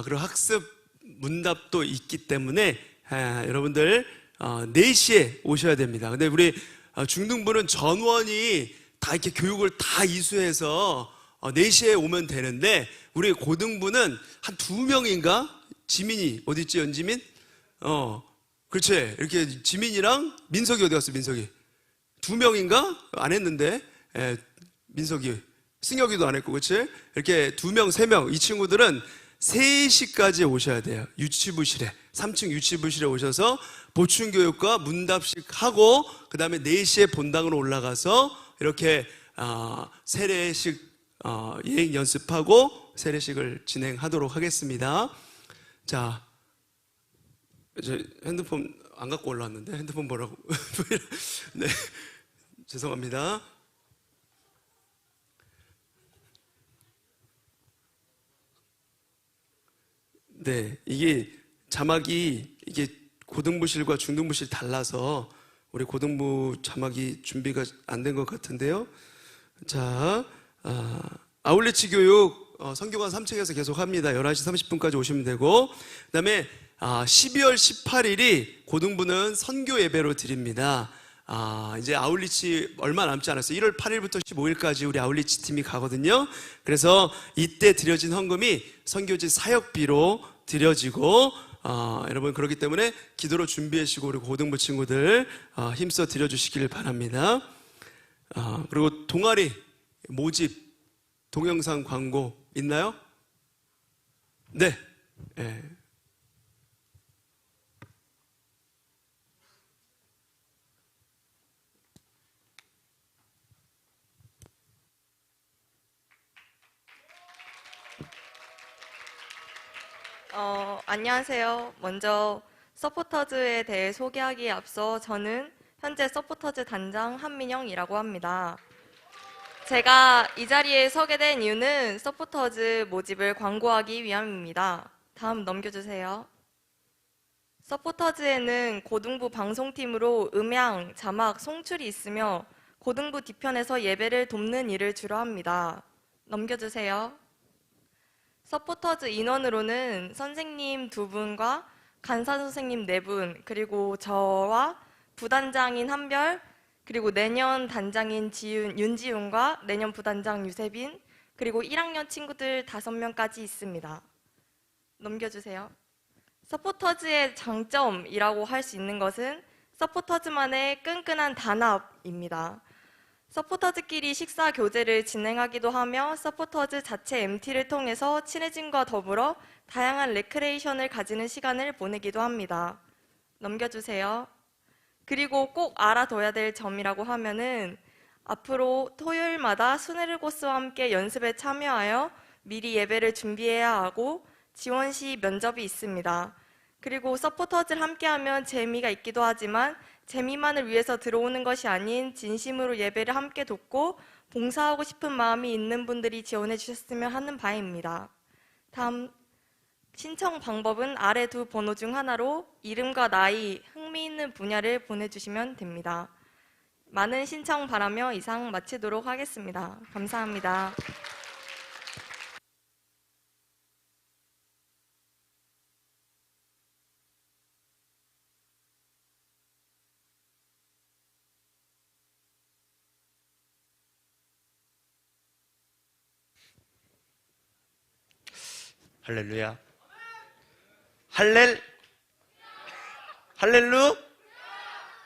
그리고 학습 문답도 있기 때문에 여러분들 4시에 오셔야 됩니다. 근데 우리 중등부는 전원이 다 이렇게 교육을 다 이수해서 4시에 오면 되는데 우리 고등부는 한 2명인가? 지민이 어디 있지? 연지민? 그렇지. 이렇게 지민이랑 민석이 어디 갔어? 민석이 2명인가? 안 했는데 민석이 승혁이도 안 했고 그렇지? 이렇게 2명 3명 이 친구들은 3시까지 오셔야 돼요. 유치부실에 3층 유치부실에 오셔서 보충교육과 문답식 하고 그 다음에 4시에 본당으로 올라가서 이렇게 세례식 예행 연습하고 세례식을 진행하도록 하겠습니다. 자, 저 핸드폰 안 갖고 올라왔는데 핸드폰 보라고. 네, 죄송합니다. 네, 이게 자막이 이게 고등부실과 중등부실 달라서 우리 고등부 자막이 준비가 안 된 것 같은데요. 자, 아울리치 교육 성교관 3층에서 계속 합니다. 11시 30분까지 오시면 되고 그 다음에 12월 18일이 고등부는 선교 예배로 드립니다. 이제 아울리치 얼마 남지 않았어요. 1월 8일부터 15일까지 우리 아울리치 팀이 가거든요. 그래서 이때 드려진 헌금이 선교지 사역비로 드려지고 여러분 그렇기 때문에 기도로 준비하시고 우리 고등부 친구들 힘써 드려주시길 바랍니다. 그리고 동아리 모집 동영상 광고 있나요? 네. 네. 안녕하세요. 먼저 서포터즈에 대해 소개하기에 앞서 저는 현재 서포터즈 단장 한민영이라고 합니다. 제가 이 자리에 서게 된 이유는 서포터즈 모집을 광고하기 위함입니다. 다음 넘겨주세요. 서포터즈에는 고등부 방송팀으로 음향, 자막, 송출이 있으며 고등부 뒤편에서 예배를 돕는 일을 주로 합니다. 넘겨주세요. 서포터즈 인원으로는 선생님 2분과 간사 선생님 4분, 그리고 저와 부단장인 한별, 그리고 내년 단장인 윤지훈과 내년 부단장 유세빈, 그리고 1학년 친구들 5명까지 있습니다. 넘겨주세요. 서포터즈의 장점이라고 할 수 있는 것은 서포터즈만의 끈끈한 단합입니다. 서포터즈끼리 식사 교제를 진행하기도 하며 서포터즈 자체 MT를 통해서 친해짐과 더불어 다양한 레크레이션을 가지는 시간을 보내기도 합니다. 넘겨주세요. 그리고 꼭 알아둬야 될 점이라고 하면은 앞으로 토요일마다 수네르고스와 함께 연습에 참여하여 미리 예배를 준비해야 하고 지원 시 면접이 있습니다. 그리고 서포터즈를 함께하면 재미가 있기도 하지만 재미만을 위해서 들어오는 것이 아닌 진심으로 예배를 함께 돕고 봉사하고 싶은 마음이 있는 분들이 지원해 주셨으면 하는 바입니다. 다음 신청 방법은 아래 2 번호 중 하나로 이름과 나이, 흥미있는 분야를 보내주시면 됩니다. 많은 신청 바라며 이상 마치도록 하겠습니다. 감사합니다. 할렐루야.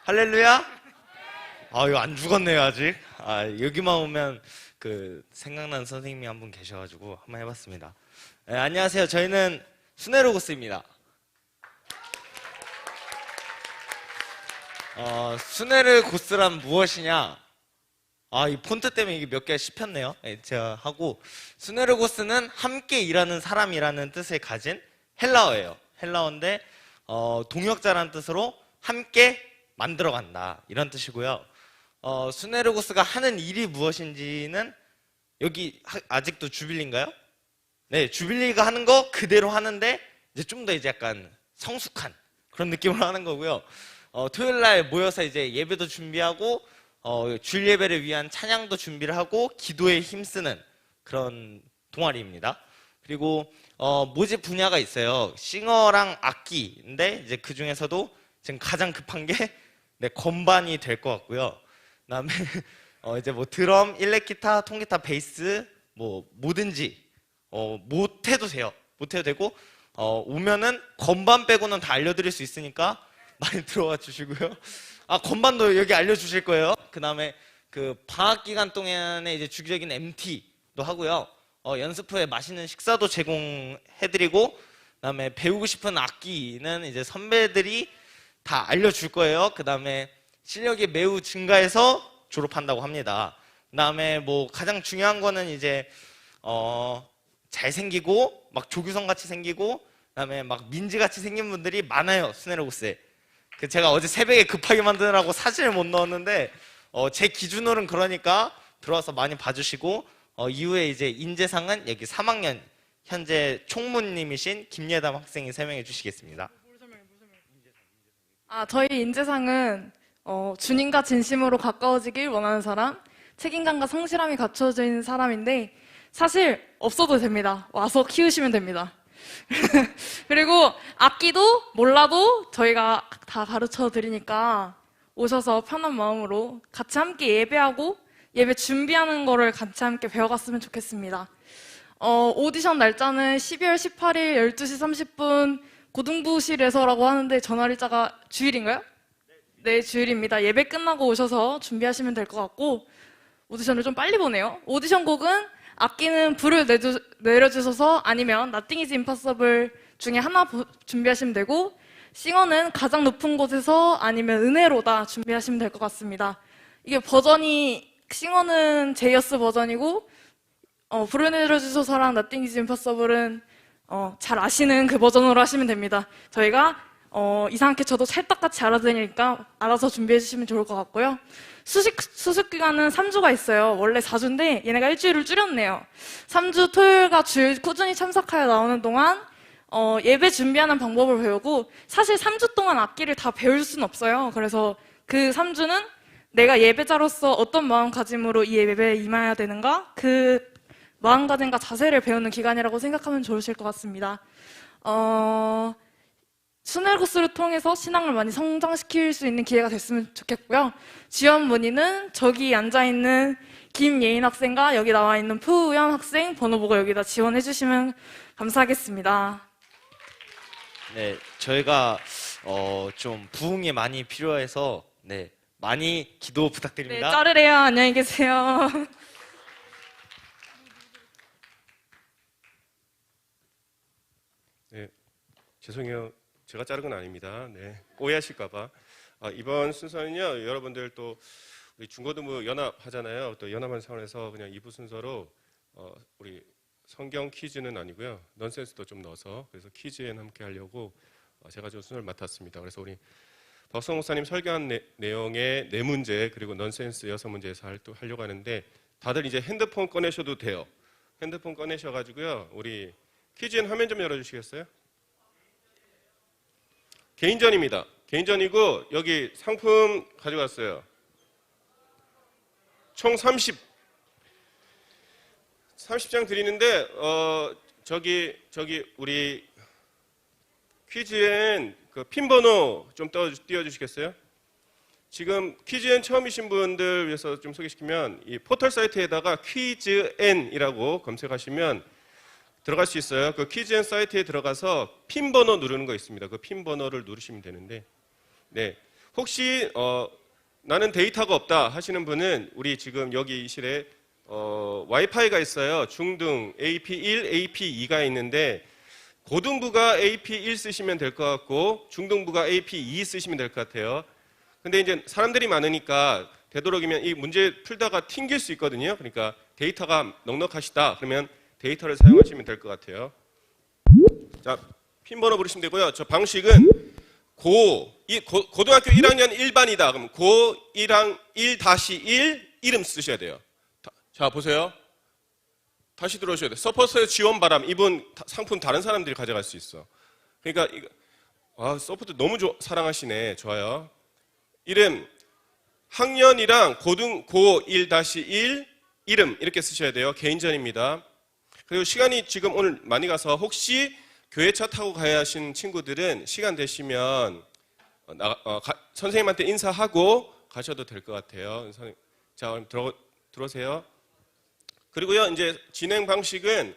할렐루야. 이거 안 죽었네요 아직. 여기만 오면 생각나는 선생님이 한 분 계셔가지고 한번 해봤습니다. 네, 안녕하세요. 저희는 수네로고스입니다. 수네르고스란 무엇이냐? 이 폰트 때문에 이게 몇 개가 씹혔네요. 예, 제가 하고, 수네르고스는 함께 일하는 사람이라는 뜻을 가진 헬라어예요. 헬라어인데 동역자라는 뜻으로 함께 만들어간다 이런 뜻이고요. 수네르고스가 하는 일이 무엇인지는 여기 아직도 주빌리인가요? 네, 주빌리가 하는 거 그대로 하는데 이제 좀 더 이제 약간 성숙한 그런 느낌으로 하는 거고요. 토요일 날 모여서 이제 예배도 준비하고 주일 예배를 위한 찬양도 준비를 하고 기도에 힘쓰는 그런 동아리입니다. 그리고 모집 분야가 있어요. 싱어랑 악기인데 이제 그 중에서도 지금 가장 급한 게 네, 건반이 될 것 같고요. 그다음에 이제 뭐 드럼, 일렉기타, 통기타, 베이스 뭐 뭐든지 못해도 돼요. 못해도 되고 오면은 건반 빼고는 다 알려드릴 수 있으니까 많이 들어와 주시고요. 건반도 여기 알려주실 거예요. 그다음에 그 방학 기간 동안에 이제 주기적인 MT도 하고요. 연습 후에 맛있는 식사도 제공해드리고, 그다음에 배우고 싶은 악기는 이제 선배들이 다 알려줄 거예요. 그다음에 실력이 매우 증가해서 졸업한다고 합니다. 그다음에 뭐 가장 중요한 거는 이제 잘생기고 막 조규성 같이 생기고, 그다음에 막 민지 같이 생긴 분들이 많아요, 수네르고스에. 제가 어제 새벽에 급하게 만드느라고 사진을 못 넣었는데 제 기준으로는 그러니까 들어와서 많이 봐주시고, 이후에 이제 인재상은 여기 3학년 현재 총무님이신 김예담 학생이 설명해 주시겠습니다. 저희 인재상은 주님과 진심으로 가까워지길 원하는 사람, 책임감과 성실함이 갖춰져 있는 사람인데 사실 없어도 됩니다. 와서 키우시면 됩니다. 그리고 악기도 몰라도 저희가 다 가르쳐 드리니까 오셔서 편한 마음으로 같이 함께 예배하고 예배 준비하는 거를 같이 함께 배워갔으면 좋겠습니다. 오디션 날짜는 12월 18일 12시 30분 고등부실에서라고 하는데 전화일자가 주일인가요? 네, 주일입니다. 예배 끝나고 오셔서 준비하시면 될 것 같고, 오디션을 좀 빨리 보네요. 오디션 곡은 악기는 불을 내려주셔서 아니면 Nothing is Impossible 중에 하나 준비하시면 되고, 싱어는 가장 높은 곳에서 아니면 은혜로다 준비하시면 될 것 같습니다. 이게 버전이 싱어는 제이어스 버전이고 불을 내려주셔서랑 Nothing is Impossible은 잘 아시는 그 버전으로 하시면 됩니다. 저희가 이상하게 저도 찰떡같이 알아들으니까 알아서 준비해 주시면 좋을 것 같고요. 수습 기간은 3주가 있어요. 원래 4주인데 얘네가 일주일을 줄였네요. 3주 토요일과 주일 꾸준히 참석하여 나오는 동안 예배 준비하는 방법을 배우고, 사실 3주 동안 악기를 다 배울 수는 없어요. 그래서 그 3주는 내가 예배자로서 어떤 마음가짐으로 이 예배에 임해야 되는가, 그 마음가짐과 자세를 배우는 기간이라고 생각하면 좋으실 것 같습니다. 수네르고스를 통해서 신앙을 많이 성장시킬 수 있는 기회가 됐으면 좋겠고요. 지원 문의는 저기 앉아있는 김예인 학생과 여기 나와 있는 푸우연 학생 번호 보고 여기다 지원해 주시면 감사하겠습니다. 네, 저희가 좀 부흥이 많이 필요해서 네, 많이 기도 네, 부탁드립니다. 자르래요. 안녕히 계세요. 네, 죄송해요. 제가 자른 건 아닙니다. 네, 오해하실까봐. 이번 순서는요, 여러분들 또 우리 중고등부 연합 하잖아요. 또 연합한 차원에서 그냥 2부 순서로 우리 성경 퀴즈는 아니고요, 넌센스도 좀 넣어서, 그래서 퀴즈엔 함께 하려고 제가 좀 순서를 맡았습니다. 그래서 우리 박성 목사님 설교한 내용의 4문제 그리고 넌센스 6문제에서 하려고 하는데, 다들 이제 핸드폰 꺼내셔도 돼요. 핸드폰 꺼내셔가지고요, 우리 퀴즈엔 화면 좀 열어주시겠어요? 개인전입니다. 개인전이고 여기 상품 가져갔어요. 총 30장 드리는데 저기 우리 퀴즈엔 그 핀 번호 좀 띄워주시겠어요? 지금 퀴즈엔 처음이신 분들 위해서 좀 소개시키면, 이 포털 사이트에다가 퀴즈엔이라고 검색하시면 들어갈 수 있어요. 그 퀴즈엔 사이트에 들어가서 핀 번호 누르는 거 있습니다. 그 핀 번호를 누르시면 되는데, 네, 혹시 나는 데이터가 없다 하시는 분은 우리 지금 여기 이 실에 와이파이가 있어요. 중등 AP1, AP2가 있는데, 고등부가 AP1 쓰시면 될 것 같고 중등부가 AP2 쓰시면 될 것 같아요. 근데 이제 사람들이 많으니까 되도록이면 이 문제 풀다가 튕길 수 있거든요. 그러니까 데이터가 넉넉하시다 그러면 데이터를 사용하시면 될 것 같아요. 자, 핀 번호 부르시면 되고요. 저 방식은 고등학교 1학년 1반이다. 그럼 고 1학 1-1 이름 쓰셔야 돼요. 자, 보세요. 다시 들어오셔야 돼요. 서포터의 지원 바람. 이분 상품 다른 사람들이 가져갈 수 있어. 그러니까 서포터 너무 사랑하시네. 좋아요. 이름 학년이랑 고 1-1 이름 이렇게 쓰셔야 돼요. 개인전입니다. 그리고 시간이 지금 오늘 많이 가서 혹시 교회차 타고 가야 하신 친구들은 시간 되시면 선생님한테 인사하고 가셔도 될 것 같아요. 자, 그럼 들어오세요. 그리고요, 이제 진행 방식은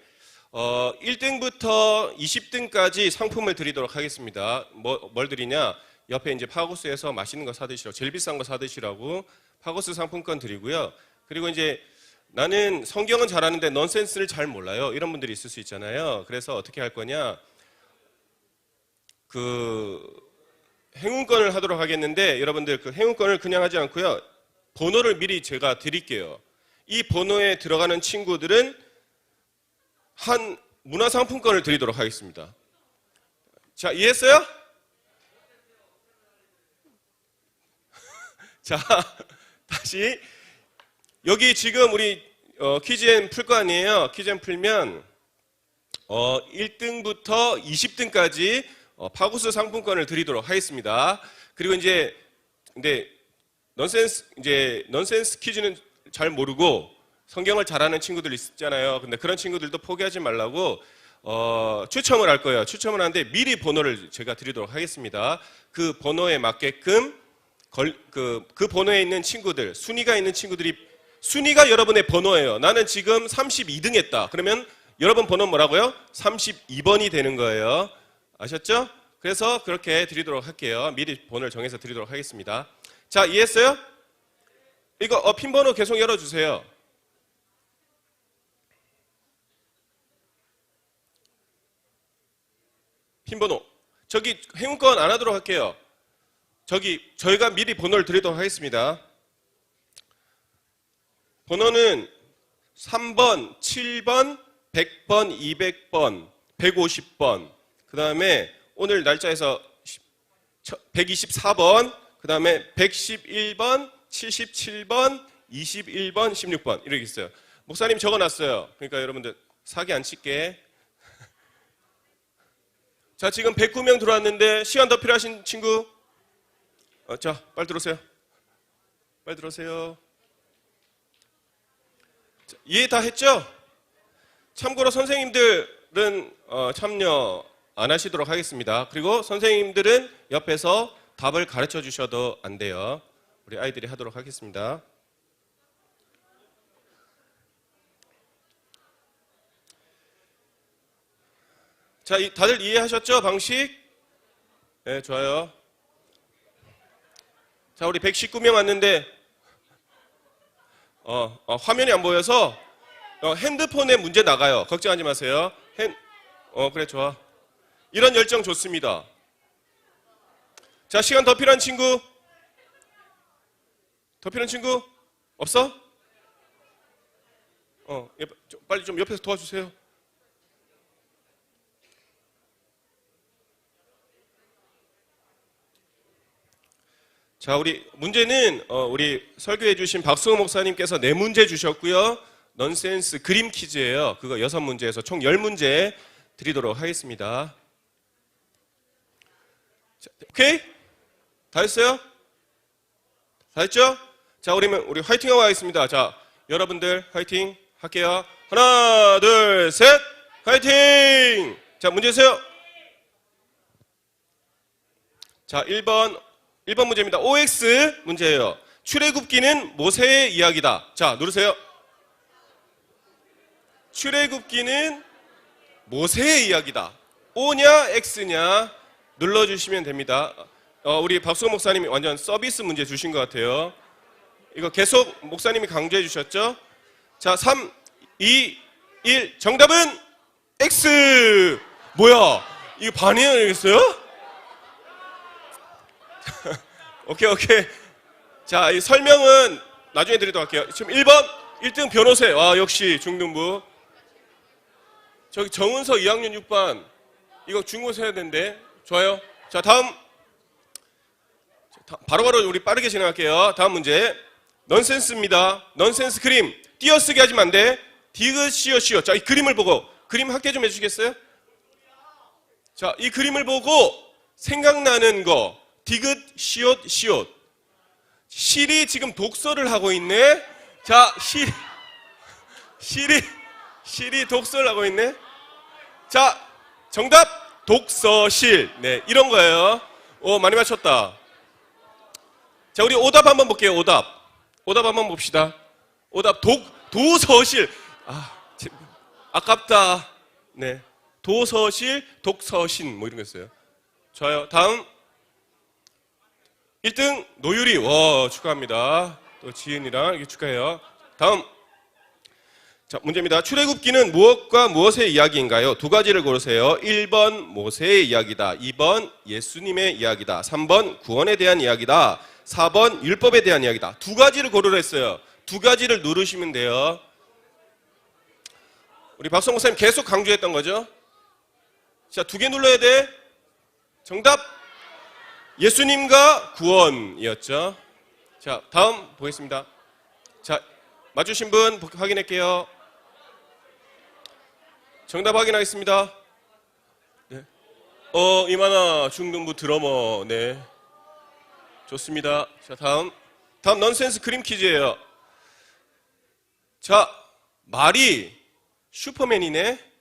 1등부터 20등까지 상품을 드리도록 하겠습니다. 뭘 드리냐? 옆에 이제 파고스에서 맛있는 거 사드시라고, 제일 비싼 거 사드시라고 파고스 상품권 드리고요. 그리고 이제 나는 성경은 잘하는데 넌센스를 잘 몰라요. 이런 분들이 있을 수 있잖아요. 그래서 어떻게 할 거냐? 행운권을 하도록 하겠는데 여러분들 그 행운권을 그냥 하지 않고요. 번호를 미리 제가 드릴게요. 이 번호에 들어가는 친구들은 한 문화상품권을 드리도록 하겠습니다. 자, 이해했어요? 자, 다시 여기 지금 우리 퀴즈앤 풀 거 아니에요. 퀴즈앤 풀면 1등부터 20등까지 파고스 상품권을 드리도록 하겠습니다. 그리고 이제 근데 넌센스 퀴즈는 잘 모르고 성경을 잘하는 친구들 있잖아요. 근데 그런 친구들도 포기하지 말라고 추첨을 할 거예요. 추첨을 하는데 미리 번호를 제가 드리도록 하겠습니다. 그 번호에 맞게끔 그 번호에 있는 친구들, 순위가 있는 친구들이 순위가 여러분의 번호예요. 나는 지금 32등 했다. 그러면 여러분 번호는 뭐라고요? 32번이 되는 거예요. 아셨죠? 그래서 그렇게 드리도록 할게요. 미리 번호를 정해서 드리도록 하겠습니다. 자, 이해했어요? 이거 핀 번호 계속 열어주세요. 핀 번호. 저기 행운권 안 하도록 할게요. 저희가 미리 번호를 드리도록 하겠습니다. 번호는 3번, 7번, 100번, 200번, 150번, 그 다음에 오늘 날짜에서 124번, 그 다음에 111번, 77번, 21번, 16번 이렇게 있어요. 목사님 적어놨어요. 그러니까 여러분들 사기 안 칠게. 자, 지금 109명 들어왔는데 시간 더 필요하신 친구? 자, 빨리 들어오세요. 빨리 들어오세요. 자, 이해 다 했죠? 참고로 선생님들은 참여 안 하시도록 하겠습니다. 그리고 선생님들은 옆에서 답을 가르쳐 주셔도 안 돼요. 우리 아이들이 하도록 하겠습니다. 자, 다들 이해하셨죠? 방식? 네, 좋아요. 자, 우리 119명 왔는데 화면이 안 보여서 핸드폰에 문제 나가요. 걱정하지 마세요. 그래, 좋아. 이런 열정 좋습니다. 자, 시간 더 필요한 친구? 더 필요한 친구? 없어? 빨리 좀 옆에서 도와주세요. 자, 우리 문제는 우리 설교해 주신 박수호 목사님께서 4문제 주셨고요. 넌센스 그림 퀴즈예요. 그거 6문제에서 총 10문제 드리도록 하겠습니다. 자, 오케이? 다 했어요? 다 했죠? 자, 우리 화이팅하고 가겠습니다. 자, 여러분들 화이팅 할게요. 하나, 둘, 셋, 화이팅! 자, 문제 주세요. 자, 1번 문제입니다. OX 문제예요. 출애굽기는 모세의 이야기다. 자, 누르세요. 출애굽기는 모세의 이야기다. O냐 X냐 눌러주시면 됩니다. 우리 박수호 목사님이 완전 서비스 문제 주신 것 같아요. 이거 계속 목사님이 강조해 주셨죠? 자, 3, 2, 1 정답은 X. 뭐야? 이거 반이었어요? 오케이. 자, 이 설명은 나중에 드리도록 할게요. 지금 1번 1등 변호세. 와, 역시 중등부. 저기 정은서 2학년 6반. 이거 중고서 해야 되는데. 좋아요. 자, 다음. 바로바로 우리 빠르게 진행할게요. 다음 문제. 넌센스입니다. 넌센스 그림. 띄어쓰기 하시면 안 돼. 디귿 시옷 시옷. 자, 이 그림을 보고 그림 학계 좀 해주시겠어요? 자, 이 그림을 보고 생각나는 거. 디귿 시옷 시옷. 실이 지금 독서를 하고 있네. 자, 실이 독서를 하고 있네. 자, 정답 독서실. 네, 이런 거예요. 오, 많이 맞췄다. 자, 우리 오답 한번 볼게요. 오답 한번 봅시다. 오답 도서실. 아깝다. 네, 도서실, 독서신 뭐 이런 거 있어요. 좋아요. 다음 1등 노유리. 와, 축하합니다. 또 지은이랑 이렇게 축하해요. 다음. 자, 문제입니다. 출애굽기는 무엇과 무엇의 이야기인가요? 두 가지를 고르세요. 1번 모세의 이야기다. 2번 예수님의 이야기다. 3번 구원에 대한 이야기다. 4번 율법에 대한 이야기다. 두 가지를 고르라 했어요. 두 가지를 누르시면 돼요. 우리 박성 목사님 계속 강조했던 거죠. 자, 두 개 눌러야 돼. 정답 예수님과 구원이었죠. 자, 다음 보겠습니다. 자, 맞추신 분 확인할게요. 정답 확인하겠습니다. 네. 이만아 중등부 드러머. 네, 좋습니다. 자, 다음 넌센스 그림 퀴즈예요. 자, 말이 슈퍼맨이네.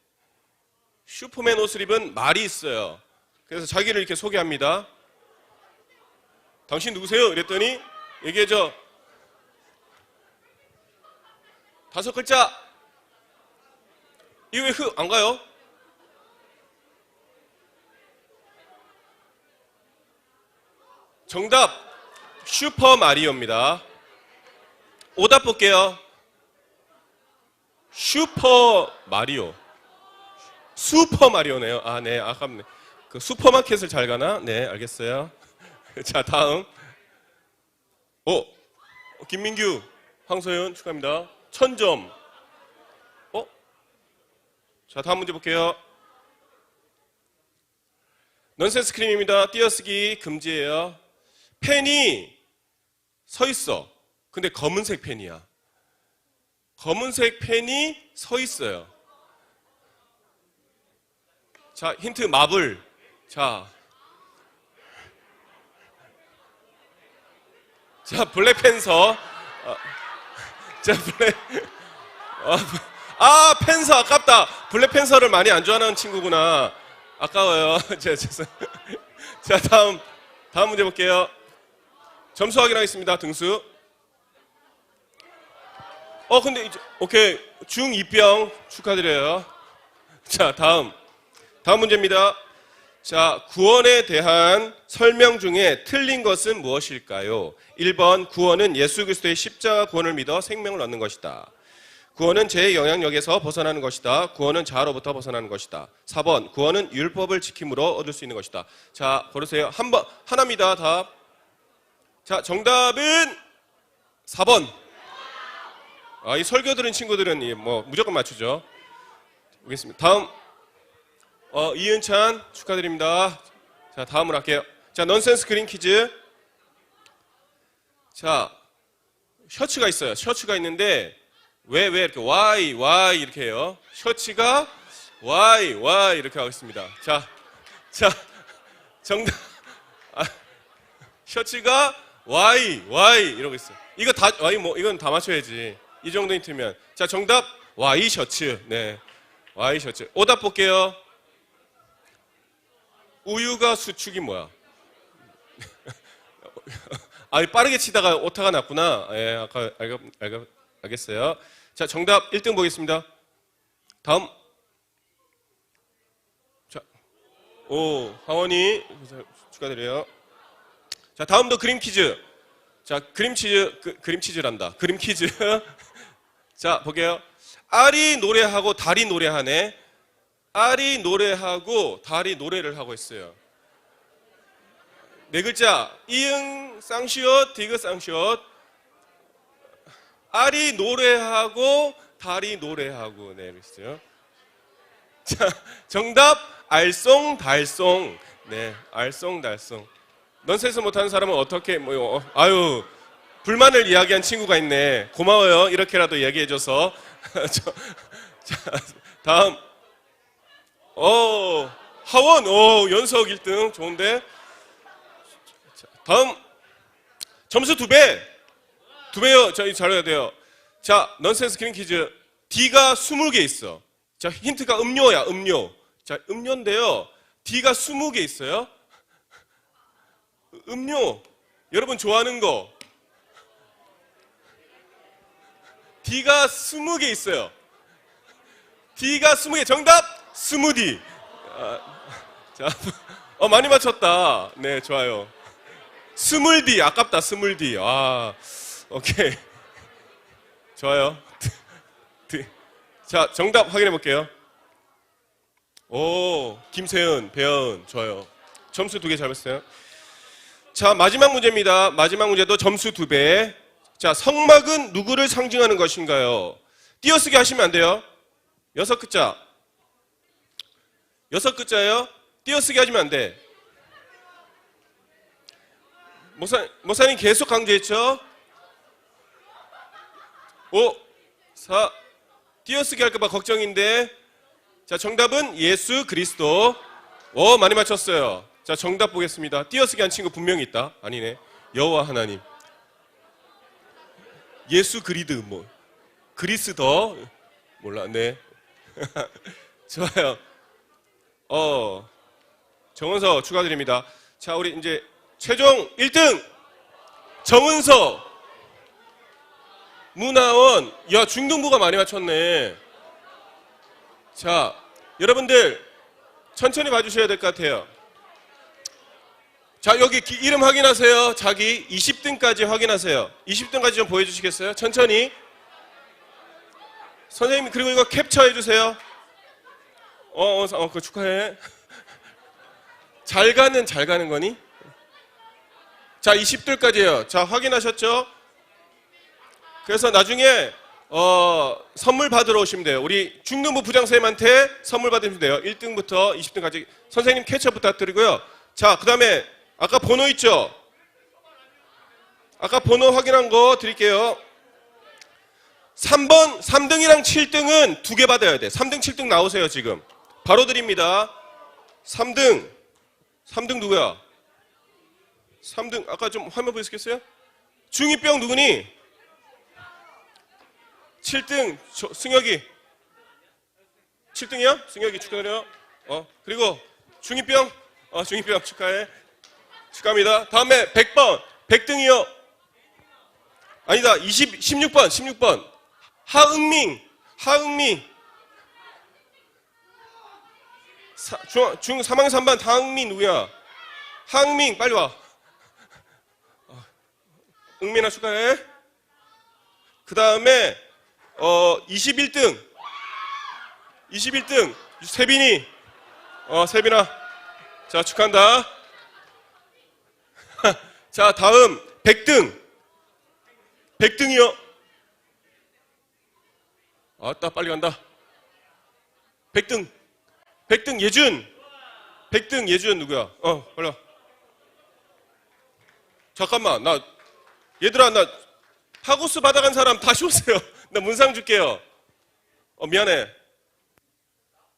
슈퍼맨 옷을 입은 말이 있어요. 그래서 자기를 이렇게 소개합니다. 당신 누구세요? 이랬더니 얘기해줘. 5글자. 이거 왜 안 가요? 정답 슈퍼 마리오입니다. 오답 볼게요. 슈퍼 마리오. 슈퍼 마리오네요. 아, 네, 아깝네. 그 슈퍼마켓을 잘 가나? 네, 알겠어요. 자, 다음. 김민규, 황소연 축하합니다. 1000점. 자, 다음 문제 볼게요. 넌센스 크림입니다. 띄어쓰기 금지예요. 펜이 서 있어. 근데 검은색 펜이야. 검은색 펜이 서 있어요. 자, 힌트 마블. 자, 블랙팬서. 팬서 아깝다. 블랙팬서를 많이 안 좋아하는 친구구나. 아까워요. 자, 다음 문제 볼게요. 점수 확인하겠습니다. 등수. 근데 이제 오케이. 중2병 축하드려요. 자, 다음 문제입니다. 자, 구원에 대한 설명 중에 틀린 것은 무엇일까요? 1번 구원은 예수 그리스도의 십자가 구원을 믿어 생명을 얻는 것이다. 구원은 죄의 영향력에서 벗어나는 것이다. 구원은 자아로부터 벗어나는 것이다. 4번 구원은 율법을 지킴으로 얻을 수 있는 것이다. 자, 고르세요. 하나입니다. 답. 자, 정답은 4번. 이 설교 들은 친구들은 무조건 맞추죠. 보겠습니다. 다음. 이은찬 축하드립니다. 자, 다음으로 할게요. 자, 넌센스 그림 퀴즈. 자, 셔츠가 있어요. 셔츠가 있는데 왜 이렇게 Y 이렇게 해요? 셔츠가 Y 이렇게 하겠습니다. 자, 정답. 셔츠가 Y 이러고 있어요. 이거 다 이건 다 맞춰야지. 이 정도 힌트면. 자, 정답 Y 셔츠. 네, Y 셔츠. 오답 볼게요. 우유가 수축이 뭐야? 빠르게 치다가 오타가 났구나. 예, 아까 알겠어요. 자, 정답 1등 보겠습니다. 다음. 자, 하원이 축하드려요. 자, 다음도 그림 퀴즈. 자, 그림 퀴즈란다. 그림 퀴즈. 자, 볼게요. 알이 노래하고 달이 노래하네. 알이 노래하고 달이 노래를 하고 있어요. 네 글자. 이응 쌍시옷, 디귿 쌍시옷. 알이 노래하고 달이 노래하고. 네, 그랬어요. 자, 정답 알쏭달쏭. 네, 알쏭달쏭. 넌센스 못하는 사람은 어떻게 아유, 불만을 이야기한 친구가 있네. 고마워요. 이렇게라도 얘기해줘서. 자, 다음. 하원. 연석 1등. 좋은데. 자, 다음. 점수 2배. 2배요. 저희 잘해야 돼요. 자, 넌센스 키링 퀴즈. D가 20개 있어. 자, 힌트가 음료야, 음료. 자, 음료인데요. D가 20개 있어요. 음료. 여러분 좋아하는 거. D가 20개 있어요. D가 20개. 정답 스무디. 자, 많이 맞췄다. 네, 좋아요. 스물디. 아깝다. 스물디. 오케이. 좋아요. 자, 정답 확인해 볼게요. 김세은, 배은. 좋아요. 점수 2개 잡았어요. 자, 마지막 문제입니다. 마지막 문제도 점수 2배. 자, 성막은 누구를 상징하는 것인가요? 띄어쓰기 하시면 안 돼요. 6글자. 6글자예요. 띄어쓰기 하시면 안 돼. 목사님 계속 강조했죠? 5, 4. 띄어쓰기 할까봐 걱정인데. 자, 정답은 예수 그리스도. 많이 맞췄어요. 자, 정답 보겠습니다. 띄어쓰기 한 친구 분명히 있다. 아니네. 여호와 하나님. 예수 그리드 그리스도 몰라. 네. 좋아요. 정은서 축하드립니다. 자, 우리 이제 최종 1등 정은서. 문하원. 야, 중등부가 많이 맞췄네. 자, 여러분들 천천히 봐주셔야 될 것 같아요. 자, 여기 이름 확인하세요. 자기 20등까지 확인하세요. 20등까지 좀 보여주시겠어요? 천천히. 선생님, 그리고 이거 캡처해 주세요. 그거 축하해. 잘 가는 거니? 자, 20등까지예요. 자, 확인하셨죠? 그래서 나중에 선물 받으러 오시면 돼요. 우리 중등부 부장선생님한테 선물 받으시면 돼요. 1등부터 20등까지. 선생님 캡처 부탁드리고요. 자, 그 다음에 아까 번호 있죠? 아까 번호 확인한 거 드릴게요. 3번, 3등이랑 7등은 2개 받아야 돼. 3등, 7등 나오세요, 지금. 바로 드립니다. 3등. 3등 누구야? 3등, 아까 좀 화면 보여주시겠어요? 중2병 누구니? 7등, 승혁이. 7등이야? 승혁이 축하드려요. 그리고 중2병. 중2병 축하해. 축하합니다. 다음에 100번. 100등이요. 아니다. 16번. 하응민. 중 3학년 3반 하응민 누구야? 하응민 빨리 와. 응민아 축하해. 그 다음에 21등 세빈이. 세빈아. 자, 축하한다. 자, 다음 100등이요. 아따, 빨리 간다. 100등 예준. 100등 예준 누구야? 빨리 와. 잠깐만, 얘들아, 나 하고스 받아간 사람 다시 오세요. 나 문상 줄게요. 미안해.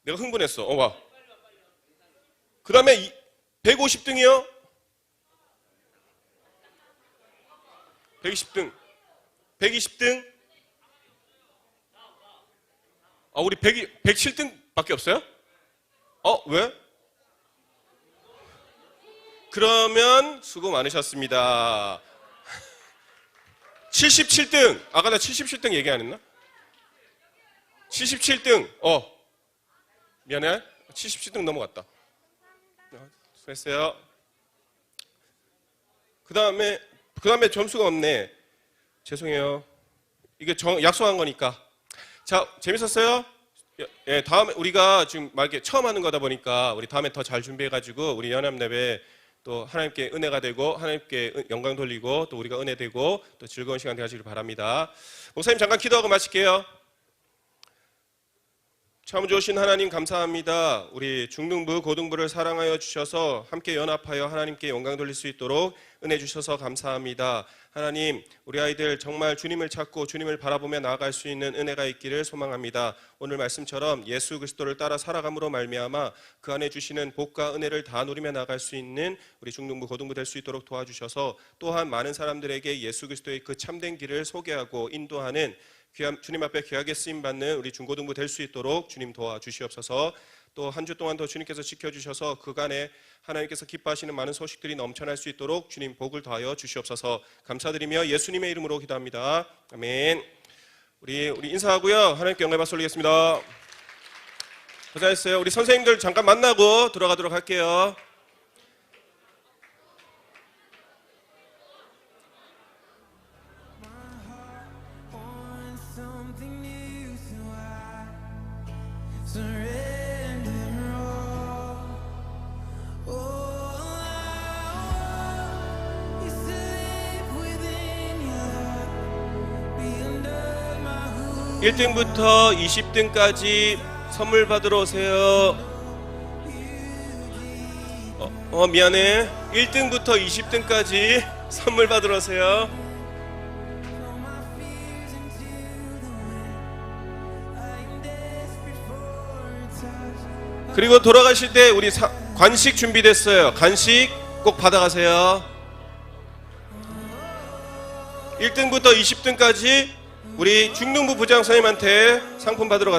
내가 흥분했어. 와. 그 다음에 150등이요. 120등. 우리 107등 밖에 없어요? 왜? 그러면 수고 많으셨습니다. 77등. 아까 나 77등 얘기 안 했나? 77등. 미안해. 77등 넘어갔다. 수고했어요. 그 다음에 점수가 없네. 죄송해요. 이게 약속한 거니까. 자, 재밌었어요? 예, 다음에 우리가 지금 막 이렇게 처음 하는 거다 보니까 우리 다음에 더 잘 준비해가지고 우리 연합랩에 또 하나님께 은혜가 되고 하나님께 영광 돌리고 또 우리가 은혜 되고 또 즐거운 시간 되시길 바랍니다. 목사님 잠깐 기도하고 마칠게요. 참 좋으신 하나님 감사합니다. 우리 중등부 고등부를 사랑하여 주셔서 함께 연합하여 하나님께 영광 돌릴 수 있도록 은혜 주셔서 감사합니다. 하나님, 우리 아이들 정말 주님을 찾고 주님을 바라보며 나아갈 수 있는 은혜가 있기를 소망합니다. 오늘 말씀처럼 예수 그리스도를 따라 살아감으로 말미암아 그 안에 주시는 복과 은혜를 다 누리며 나아갈 수 있는 우리 중등부 고등부 될 수 있도록 도와주셔서 또한 많은 사람들에게 예수 그리스도의 그 참된 길을 소개하고 인도하는 주님 앞에 귀하게 쓰임받는 우리 중고등부 될 수 있도록 주님 도와주시옵소서. 또 한 주 동안 더 주님께서 지켜주셔서 그간에 하나님께서 기뻐하시는 많은 소식들이 넘쳐날 수 있도록 주님 복을 더하여 주시옵소서. 감사드리며 예수님의 이름으로 기도합니다. 아멘. 우리 인사하고요. 하나님께 영광 박수 올리겠습니다. 고생하셨어요. 우리 선생님들 잠깐 만나고 들어가도록 할게요. (1등부터) 20등까지 선물 받으러 오세요. 미안해. 1등부터 20등까지 선물 받으러 오세요. 그리고 돌아가실 때 우리 간식 준비됐어요. 간식 꼭 받아가세요. 1등부터 20등까지 우리 중등부 부장 선생님한테 상품 받으러